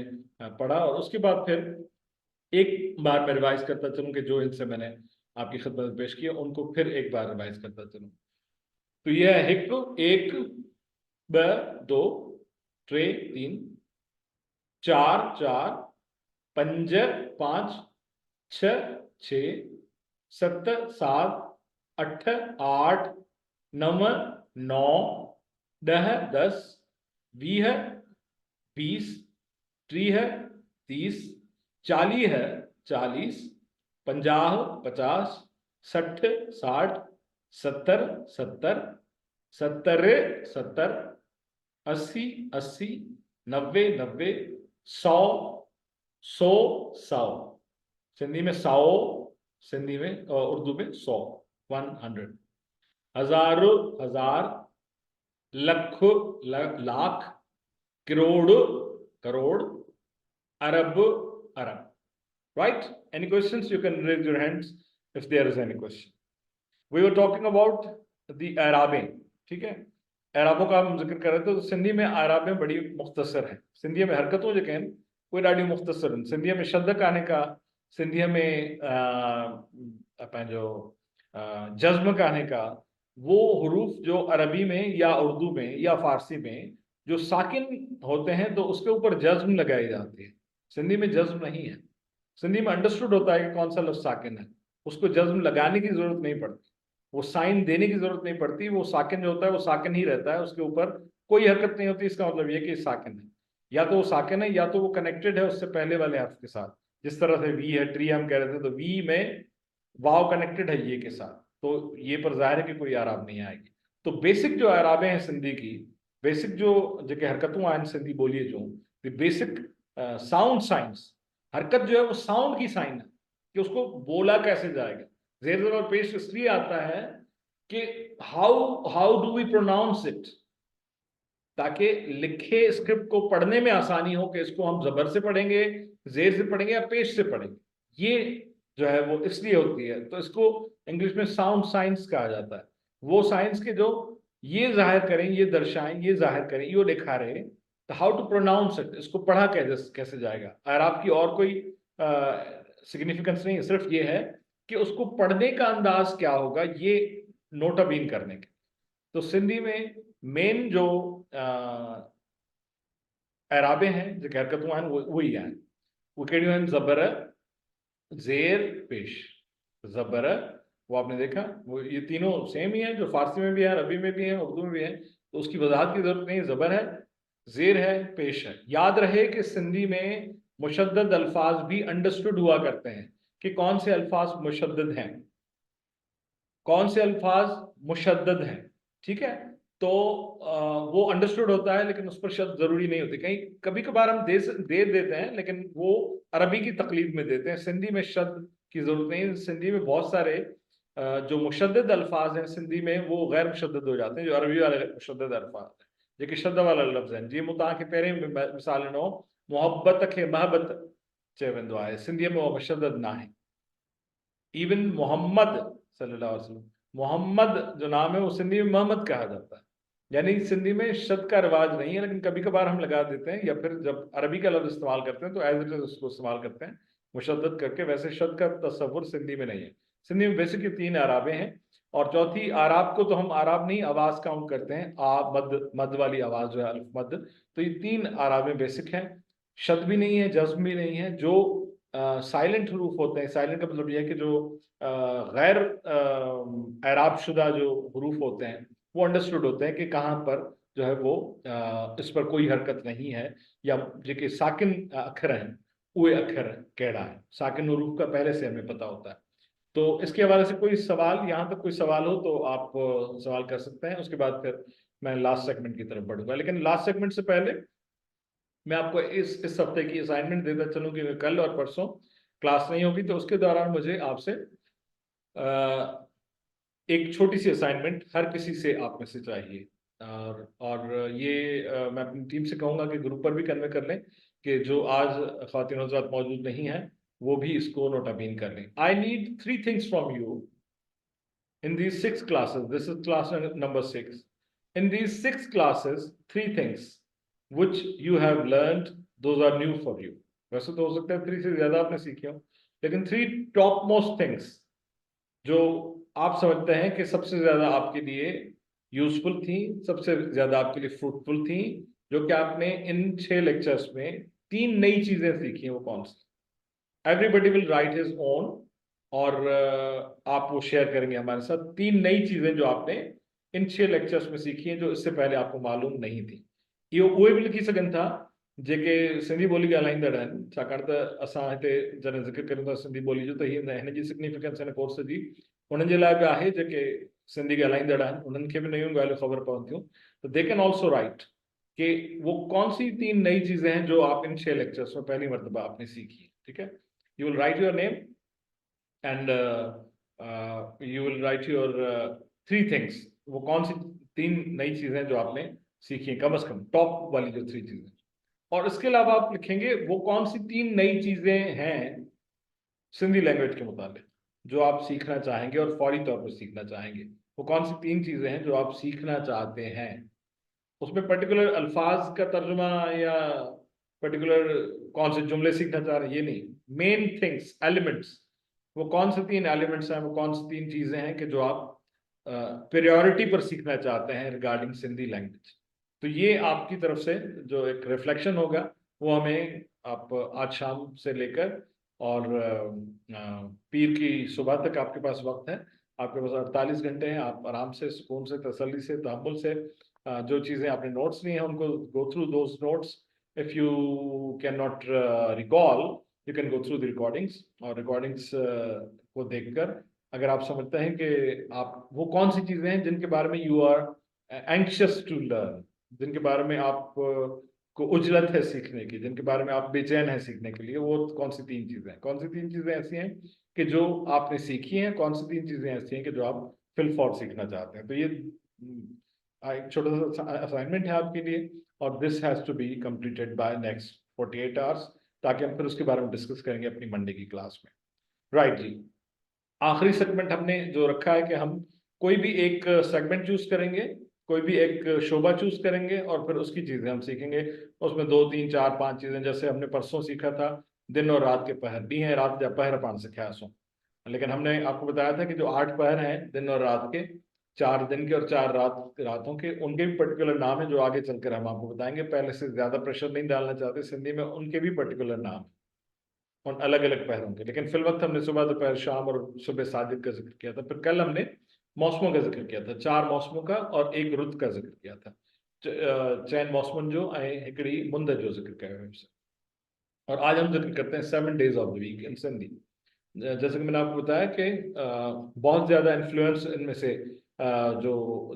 पढ़ा। और उसके बाद फिर एक बार मैं रिवाइज करता चलूं कि जो हिस्से मैंने आपकी खिदमत में पेश किया उनको फिर एक बार रिवाइज करता चलूं। तो यह है हिक, एक, ब, दो, ट्रे, तीन, चार, चार, पंज, पांच, छ, छे, सत, सात, अठ, आठ, नव, नौ, दह, दस, 20, 20, 30, 30, 40, 40, 50, 50, 60, 60, 70, 70, 70, 70, 80, 80, 90, 90, 100, 100, 100। सिंधी में 100, सिंधी में उर्दू में 100, 100। हजार, हजार, लख, लाख, करोड़, करोड़, अरब, अरब। Right? Any questions? You can raise your hands if there is any question. We were talking about the Arabe. ठीक है, अरबों का हम जिक्र कर रहे थे। तो सिंधी में अरबें बड़ी मुख्तसर है। सिंधी में हरकतों जो कहन कोई ॾाढी मुख्तसर आहिनि। सिंधी में शब्द काने का, सिंधी में पंहिंजो जज्म काने का, वो हरूफ जो अरबी में या उर्दू में या फारसी में जो साकिन होते हैं तो उसके ऊपर जज्म लगाई जाती है। सिंधी में जज्म नहीं है। सिंधी में अंडरस्टूड होता है कि कौन सा लफ्ज साकिन है, उसको जज्म लगाने की जरूरत नहीं पड़ती, वो साइन देने की जरूरत नहीं पड़ती। वो साकिन जो होता है वो साकिन ही रहता है, उसके ऊपर कोई हरकत नहीं होती। इसका मतलब ये कि साकिन है, या तो वो साकिन है या तो वो कनेक्टेड है उससे पहले वाले हर्फ के साथ। जिस तरह से वी है, ट्री हम कह रहे थे, तो वी में वाव कनेक्टेड है ये के साथ, तो ये पर जाहिर है कि कोई आराब नहीं आएगी। तो बेसिक जो आराबें हैं सिंधी की, बेसिक जो जेके हरकतूं आहिनि सिंधी ॿोलीअ जूं, बेसिक साउंड साइंस, हरकत जो है वो साउंड की साइन है कि उसको बोला कैसे जाएगा। जेर ज़बर पेश इसलिए आता है कि how do we pronounce it, ताकि लिखे स्क्रिप्ट को पढ़ने में आसानी हो कि इसको हम जबर से पढ़ेंगे, जेर से पढ़ेंगे या पेश से पढ़ेंगे। ये जो है वो इसलिए होती है। तो इसको इंग्लिश में साउंड साइंस कहा जाता है। वो साइंस के जो ये जाहिर करें, ये दर्शाएं, ये जाहिर करें, ये दिखा रहे, तो हाउ टू प्रोनाउंस इट, इसको पढ़ा कैसे जाएगा। और आपकी और कोई सिग्निफिकेंस नहीं है, सिर्फ ये है कि उसको पढ़ने का अंदाज क्या होगा, ये नोटाबीन करने के। तो सिंधी में मेन जो एराबे हैं जो हरकतूं आहिनि वही आहिनि। वो कहिड़ियूं आहिनि? ज़बर, जेर, पेश। ज़बर वो आपने देखा, वो ये तीनों सेम ही है, जो फारसी में भी है, अरबी में भी है, उर्दू में भी है, तो उसकी वजाहत की जरूरत नहीं। ज़बर है, जेर है, पेश है। याद रहे कि सिंधी में मुशद्दद अल्फाज भी अंडरस्टूड हुआ करते हैं कि कौन से अल्फाज मुशद्दद हैं, कौन से अल्फाज मुशद्दद हैं। ठीक है, तो वो अंडरस्टूड होता है, लेकिन उस पर शब्द जरूरी नहीं होती। कहीं कभी कभार हम दे देते हैं, लेकिन वो अरबी की तकलीफ में देते हैं। सिंधी में शब्द की जरूरत नहीं। सिंधी में बहुत सारे जो मुशद्दद अल्फाज हैं सिंधी में, वो गैर मुशद्दद हो जाते हैं, जो अरबी वाले मुशद्दद अल्फाज हैं, जेके शद वाला लफ़्ज़ आहिनि। जीअं मूं तव्हांखे पहिरें मिसाल ॾिनो, मुहबत खे महबत चयो वेंदो आहे, सिंधीअ में उहो मुशद्दद न आहे। इवन मोहम्मद सल्लल्लाहु अलैहि वसल्लम, मोहम्मद जो नाम है वो सिंधी में मोहम्मद कहा जाता है। यानी सिंधी में शद का रिवाज नहीं है, लेकिन कभी कभार हम लगा देते हैं, या फिर जब अरबी का लफ्ज इस्तेमाल करते हैं तो एज इट इज उसको इस्तेमाल करते हैं मुशद्दद करके। वैसे शद का तस्वुर सिंधी में नहीं है। सिंधी में बेसिक ये 3 आराबें हैं, और चौथी आराब को तो हम आराब नहीं, आवाज काउंट करते हैं। आ मद, मद वाली आवाज जो है अल्फ मद। तो ये 3 आराबें बेसिक हैं। शद भी नहीं है, जज्म भी नहीं है। जो साइलेंट हरूफ होते हैं, साइलेंट का मतलब यह है कि जो गैर एराब शुदा जो हरूफ होते हैं वो अंडरस्टूड होते हैं कि कहाँ पर जो है वो इस पर कोई हरकत नहीं है, या जेके साकिन अखर हैं उहे अखर कहिड़ा है। साकिन हरूफ का पहले से हमें पता होता है। तो इसके हवाले से कोई सवाल, यहाँ तक कोई सवाल हो तो आप सवाल कर सकते हैं। उसके बाद फिर मैं लास्ट सेगमेंट की तरफ बढ़ूंगा, लेकिन लास्ट सेगमेंट से पहले मैं आपको इस हफ्ते की असाइनमेंट देता चलूँ कि कल और परसों क्लास नहीं होगी, तो उसके दौरान मुझे आपसे एक छोटी सी असाइनमेंट हर किसी से आप में से चाहिए। और ये मैं अपनी टीम से कहूँगा कि ग्रुप पर भी कन्वे कर लें कि जो आज ख्वातीन हज़रात मौजूद नहीं है वो भी इसको नोटाबीन कर लें। I need 3 things from you in these 6 classes. This is class number 6. In these 6 classes, 3 things which you have learned, those are new for you. वैसे तो हो सकता है 3 से ज्यादा आपने सीखे हो, लेकिन 3 टॉप मोस्ट थिंग्स जो आप समझते हैं कि सबसे ज्यादा आपके लिए यूजफुल थी, सबसे ज्यादा आपके लिए फ्रूटफुल थी, जो कि आपने इन 6 लेक्चर्स में 3 नई चीजें सीखी हैं, वो कौन सी? Everybody will write his own, और आप वो शेयर करेंगे हमारे साथ 3 नई चीजें जो आपने इन 6 लेक्चर्स में सीखी हैं, जो इससे पहले आपको मालूम नहीं थी। ये उहे भी लिखी सघनि था जेके सिंधी ॿोली ॻाल्हाईंदड़ आहिनि, छाकाणि त असां हिते जॾहिं ज़िक्र कयूं था सिंधी ॿोली जो, त हिन जी सिग्निफिकेंस हिन कोर्स जी उन्हनि जे लाइ बि आहे जेके सिंधी ॻाल्हाईंदड़ आहिनि, उन्हनि खे बि नयूं ॻाल्हियूं ख़बर पवंदियूं। तो दे कैन ऑल्सो राइट कि वो कौन सी 3 नई चीजें हैं जो आप इन 6 लेक्चर्स में पहली मरतबा आपने सीखी है। ठीक है, you will write your name and you will write your 3 things। वो कौन सी 3 नई चीजें जो आपने सीखी हैं, कम से कम टॉप वाली जो 3 चीजें। और इसके अलावा आप लिखेंगे वो कौन सी 3 नई चीजें हैं सिंधी लैंग्वेज के मुताबिक जो आप सीखना चाहेंगे और फौरी तौर पर सीखना चाहेंगे। वो कौन सी 3 चीजें हैं जो आप सीखना चाहते हैं। उसमें पर्टिकुलर अल्फाज का तर्जुमा या पर्टिकुलर कौन से जुमले सीखना चाह रहे हैं, ये नहीं, मेन थिंग्स, एलिमेंट्स, वो कौन से 3 एलिमेंट्स हैं, वो कौन सी 3 चीजें हैं कि जो आप प्रायोरिटी पर सीखना चाहते हैं रिगार्डिंग सिंधी लैंग्वेज। तो ये आपकी तरफ से जो एक रिफ्लेक्शन होगा वो हमें आप आज शाम से लेकर और पीर की सुबह तक आपके पास वक्त है, आपके पास 48 घंटे हैं। आप आराम से, सुकून से, तसल्ली से, तहम्मुल से जो चीजें आपने नोट्स ली हैं उनको go through those notes. If you can not recall, you can go through the recordings, और रिकॉर्डिंग्स को देखकर अगर आप समझते हैं कि आप वो कौन सी चीजें हैं जिनके बारे में you are anxious to learn, जिनके बारे में आप को उजलत है सीखने की, जिनके बारे में आप बेचैन है सीखने के लिए, वो कौन सी 3 चीजें हैं। कौन सी 3 चीजें ऐसी हैं कि जो आपने सीखी हैं, कौन सी 3 चीजें ऐसी हैं कि जो आप फिल फॉर सीखना चाहते हैं। तो ये एक छोटा सा असाइनमेंट है आपके लिए, और this has to be completed by next 48 hours, ताकि हम फिर उसके बारे में डिस्कस करेंगे अपनी मंडे की क्लास में। राइट जी, आखिरी सेगमेंट हमने जो रखा है कि हम कोई भी एक सेगमेंट चूज करेंगे, कोई भी एक शोबा चूज करेंगे, और फिर उसकी चीजें हम सीखेंगे। उसमें 2, 3, 4, 5 चीजें, जैसे हमने परसों सीखा था दिन और रात के पहर, डी है रात या पहर पान से क्या सो, लेकिन हमने आपको बताया था कि जो 8 पहर हैं दिन और रात के, 4 दिन के और 4 रातों के, उनके भी पर्टिकुलर नाम है जो आगे चलकर हम आपको बताएंगे। पहले से ज्यादा प्रेशर नहीं डालना चाहते सिंधी में, उनके भी पर्टिकुलर नाम उन अलग अलग पहरों के, लेकिन फिल वक्त हमने सुबह, दोपहर, शाम और सुबह साजिद का जिक्र किया था। फिर कल हमने मौसमों का जिक्र किया था, 4 मौसमों का और 1 रुत का जिक्र किया था, चैन मौसमन जो हिकड़ी मुंद जो जिक्र किया। और आज हम जिक्र करते हैं 7 डेज ऑफ द वीक इन सिंधी। जैसे कि मैंने आपको बताया कि बहुत ज्यादा इन्फ्लुएंस इनमें से जो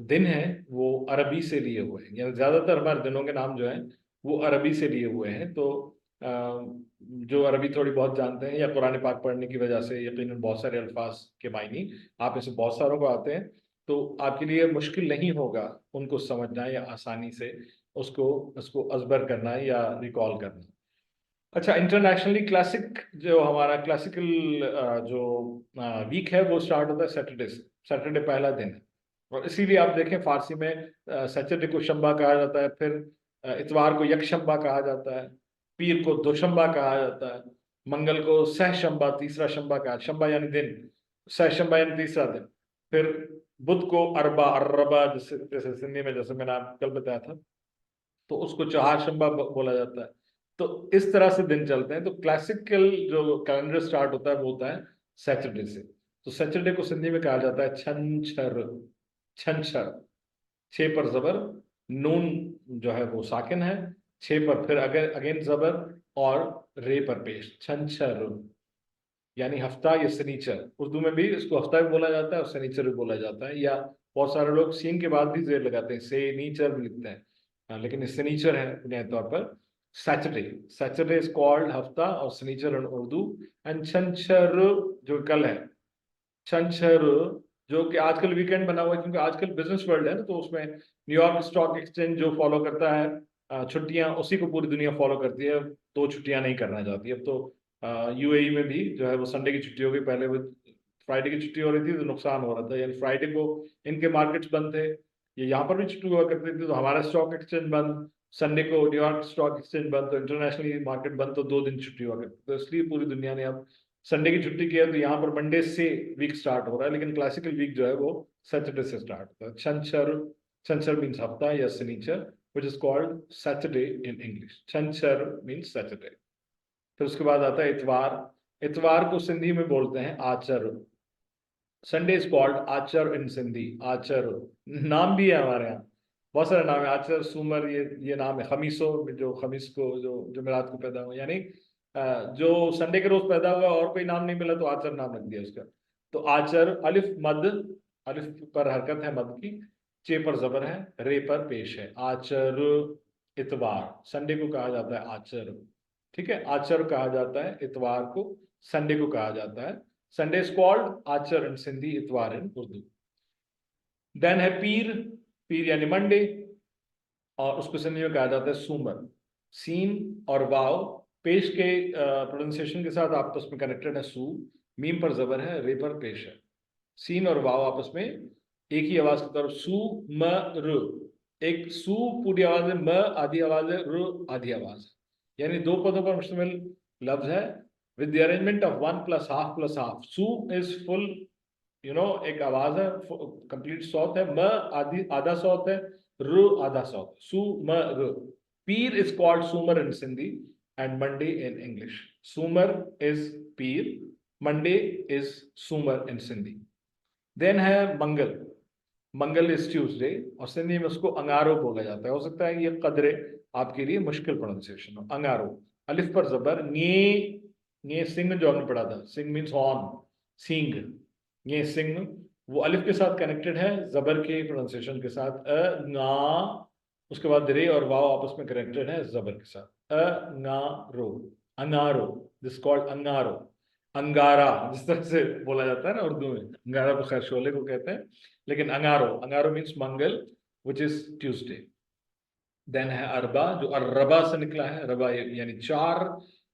दिन है वो अरबी से लिए हुए हैं, यानी ज्यादातर हमारे दिनों के नाम जो हैं वो अरबी से लिए हुए हैं। तो जो अरबी थोड़ी बहुत जानते हैं या कुरान पाक पढ़ने की वजह से यकीनन बहुत सारे अल्फाज के मायनी आप में से बहुत सारों को आते हैं, तो आपके लिए मुश्किल नहीं होगा उनको समझना या आसानी से उसको अजबर करना या रिकॉल करना। अच्छा, इंटरनेशनली क्लासिक जो हमारा क्लासिकल जो वीक है वो स्टार्ट होता है सैटरडे से। सैटरडे पहला दिन है, और इसीलिए आप देखें फारसी में सैटरडे को शंबा कहा जाता है, फिर इतवार को यकशंबा कहा जाता है, पीर को दोशंबा कहा जाता है, मंगल को सहशंबा, तीसरा शंबा कहा, शंबा यानी दिन, सहशंबा यानी तीसरा दिन, फिर बुध को अरबा, अर्रबा जैसे सिंधी में, जैसे मैंने आपको कल बताया था, तो उसको चौहार शंबा बोला जाता है। तो इस तरह से दिन चलते हैं। तो क्लासिकल जो कैलेंडर स्टार्ट होता है वो होता है सैटरडे से। तो सैटरडे को सिंधी में कहा जाता है छंछर। छंछर, 6 पर जबर, नून जो है वो साकिन है, 6 पर फिर अगेन जबर और रे पर पेश, छंछर यानी हफ्ता या शनिचर। उर्दू में भी इसको हफ्ता भी बोला जाता है और शनिचर भी बोला जाता है, या बहुत सारे लोग सीन के बाद भी जेर लगाते हैं, से नीचर भी लिखते हैं, लेकिन शनिचर है बुनियादी तौर पर। सैटरडे इज कॉल्ड हफ्ता और सनीचर इन उर्दू एंड छंछर जो कल है, छंछर जो कि आजकल वीकेंड बना हुआ है क्योंकि आजकल बिजनेस वर्ल्ड है ना, तो उसमें न्यूयॉर्क स्टॉक एक्सचेंज जो फॉलो करता है छुट्टियां, उसी को पूरी दुनिया फॉलो करती है, 2 छुट्टियां नहीं करना चाहती। अब तो यूएई में भी जो है वो संडे की छुट्टी हो गई, पहले वो फ्राइडे की छुट्टी हो रही थी तो नुकसान हो रहा था, यानी फ्राइडे को इनके मार्केट्स बंद थे, ये यहाँ पर भी छुट्टी हुआ करती थी, तो हमारा स्टॉक एक्सचेंज बंद, संडे को न्यूयॉर्क स्टॉक एक्सचेंज बंद, तो इंटरनेशनली मार्केट बंद, तो 2 दिन छुट्टी हुआ करती, तो इसलिए पूरी दुनिया ने अब संडे की छुट्टी की है, तो यहाँ पर मंडे से वीक स्टार्ट हो रहा है, लेकिन क्लासिकल वीक जो है वो सैटरडे से स्टार्ट होता है। छंछर मीन्स हफ्ता या शनिचर, which is called Saturday in English. छंछर मीन्स सैटरडे। फिर उसके बाद आता है इतवार। इतवार को सिंधी में बोलते हैं आचर। संडे इज कॉल्ड आचर इन सिंधी। आचर नाम भी है हमारे यहाँ, बहुत सारे नाम है, आचर, सुमर, ये नाम है। खमीसो, जो खमीस को जो जुमेरात को पैदा हुआ, यानी जो संडे के रोज पैदा हुआ और कोई नाम नहीं मिला तो आचर नाम रख दिया उसका। तो आचर, अलिफ मद, अलिफ पर हरकत है मद की, चे पर जबर है, रे पर पेश है। आचर इतवार, संडे को कहा जाता है आचर, ठीक है, आचर कहा जाता है इतवार को, संडे को कहा जाता है। संडे इज कॉल्ड आचर इन सिंधी, इतवार इन उर्दू। देन है पीर, पीर यानी मंडे, और उसको सिंधी में कहा जाता है सूमर। सीन और वाव पेश के प्रोनाउंसिएशन के साथ आपस में कनेक्टेड है। सू, मीम पर जबर है, रे पर पेश है। सीन और वाव आपस में एक ही आवाज की तरफ, सू म र, एक सू पूरी आवाज है, म आधी आवाज है, र आधी आवाज है, यानी 2 पदों पर मुश्तमिल लफ्ज है विद द अरेंजमेंट ऑफ 1 + ½ + ½। सू इज फुल, एक आवाज है, कंप्लीट सौत है, म आधा सौत है, र आधा सौत, सू म र। पीर is called Soomar in Sindhi and Monday in English. Sumer is Peer, Monday is Sumer in Sindhi. Then है मंगल, मंगल इज ट्यूसडे, और सिंधी में उसको अंगारो बोला जाता है। हो सकता है ये कदरे आपके लिए मुश्किल प्रोनाउंसिएशन हो। अंगारो, अलिफ पर जबर, ये सिंह जो हमने पढ़ा था, सिंह मीन्स हॉर्न, सिंह, ये सिंह, वो अलिफ के साथ कनेक्टेड है, जबर के प्रोनाउंसिएशन के साथ, ना, उसके बाद रे और वाव आपस में कनेक्टेड है जबर के साथ। अंगारो, अंगारो, दिस कॉल्ड अंगारो। अंगारा जिस तरह से बोला जाता है ना उर्दू में, अंगारा तो खैर शोले को कहते हैं, लेकिन अंगारो, अंगारो मीन्स मंगल, विच इज ट्यूसडे। देन है अरबा, जो अरबा से निकला है, रबा यानी 4,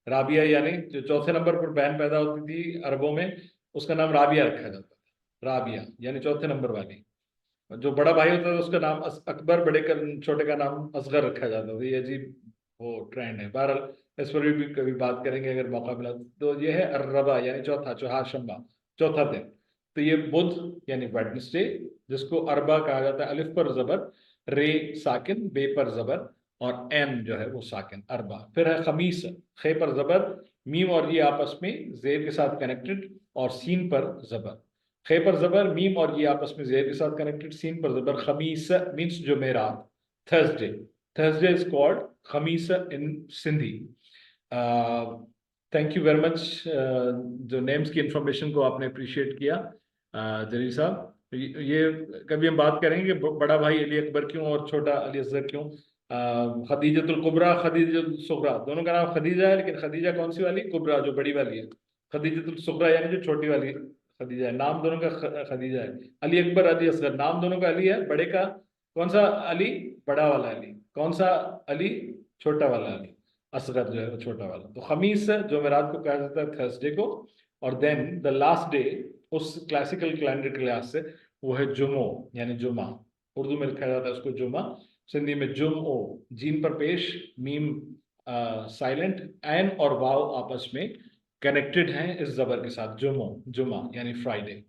राबिया यानी जो चौथे नंबर पर बहन पैदा होती थी अरबों में, उसका नाम राबिया रखा जाता था। राबिया यानी चौथे नंबर वाली। जो बड़ा भाई होता था उसका नाम अकबर, बड़े का छोटे का नाम असगर रखा जाता था। ये अजीब वो ट्रेंड है, बहरहाल इस पर भी कभी बात करेंगे अगर मौका मिला। तो ये है अर्रबा यानी चौथा, चौहाशंबा, चौथा दिन। तो ये बुध यानी वेडनेसडे, जिसको अरबा कहा जाता है, अलिफ पर जबर, रे साकिन, बे पर जबर, और एम जो है वो साकिन, अरबा। फिर है खमीस, खे पर जबर, मीम और ये आपस में जेर के साथ कनेक्टेड, और सीन पर जबर, खे पर जबर, मीम और ये आपस में जेर के साथ कनेक्टेड, सीन पर जबर। खमीस मीन्स जुमेरात, थर्सडे। थर्सडे इज कॉल्ड खमीस in Sindhi. Thank you very much, जो नेम्स की इंफॉर्मेशन को आपने अप्रिशिएट किया जलील साहब। ये कभी हम बात करेंगे कि बड़ा भाई अली अकबर क्यों और छोटा अली असगर क्यों। खदीजतुल कुबरा, खदीजतुल सुगरा, दोनों का नाम खदीजा है, लेकिन खदीजा कौन सी वाली, कुबरा जो बड़ी वाली है, खदीजतुल सुगरा यानी जो छोटी वाली खदीजा है। नाम दोनों का खदीजा है। अली अकबर, अली असगर, नाम दोनों का अली है। बड़े का कौन सा अली, बड़ा वाला अली, कौन सा अली, छोटा वाला अली, असगर जो है वो छोटा वाला। तो खमीस जुमेरात को कहा जाता है, थर्सडे को। और देन द लास्ट डे उस क्लासिकल कैलेंडर के लिहाज से वो है जुमो यानी जुमा। उर्दू में लिखा जाता है उसको जुमा, सिंधी में जुमओ, जीन पर पेश, मीम साइलेंट, एन और वाव आपस में कनेक्टेड हैं इस जबर के साथ। जुमो, जुमा यानी फ्राइडे,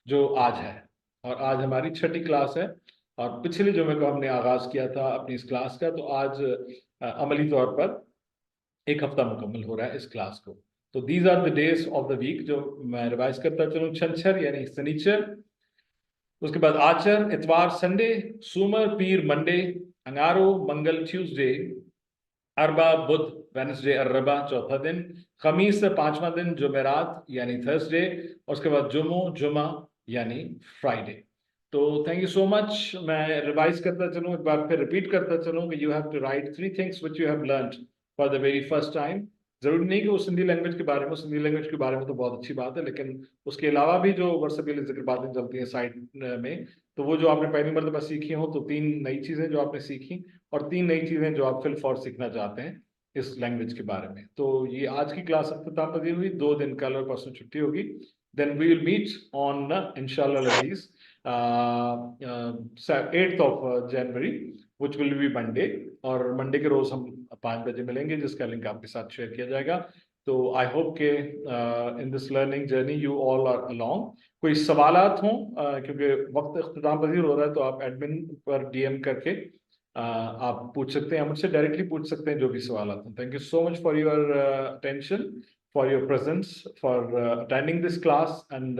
जो आज है। और आज हमारी 6ठी क्लास है, और पिछले जुमे को हमने आगाज किया था अपनी इस क्लास का, तो आज अमली तौर पर 1 हफ्ता मुकम्मल हो रहा है इस क्लास को। तो these are the days of the week, जो मैं रिवाइज करता चलूँ। छंछर यानी शनिचर, उसके बाद आचर इतवार संडे, सूमर पीर मंडे, अंगारो मंगल ट्यूसडे, अरबा बुध वेडनेसडे अरबा चौथा दिन, खमीस 5वां दिन जुमेरात यानी थर्सडे, और उसके बाद जुमो जुमा यानी फ्राइडे। तो थैंक यू सो मच। मैं रिवाइज करता चलूँ, एक बार फिर रिपीट करता चलूँ कि you have to write 3 things which you have learned for the very first time. जरूरी नहीं कि वो सिंधी लैंग्वेज के बारे में, सिंधी लैंग्वेज के बारे में तो बहुत अच्छी बात है, लेकिन उसके अलावा भी जो वर्सेबिलिटी जिक्र बातें चलती हैं साइड में, तो वो जो आपने पहली मरतबा सीखी हो, तो 3 नई चीजें जो आपने सीखी और 3 नई चीजें जो आप फिल फॉर सीखना चाहते हैं इस लैंग्वेज के बारे में। तो ये आज की क्लास अख्ताम पजीर हुई। 2 दिन कल और परसों छुट्टी होगी। Then we will meet on इंशाल्लाह अजीज 8th of January, which will be Monday, और मंडे के रोज हम 5 बजे मिलेंगे, जिसका लिंक आपके साथ शेयर किया जाएगा। तो आई होप के in this learning journey you all are along. कोई सवालात हों, क्योंकि वक्त इख्तिताम पजीर हो रहा है, तो आप एडमिन पर DM करके आप पूछ सकते हैं, मुझसे डायरेक्टली पूछ सकते हैं जो भी सवालात हों। Thank you so much for your attention, for your presence, for attending this class and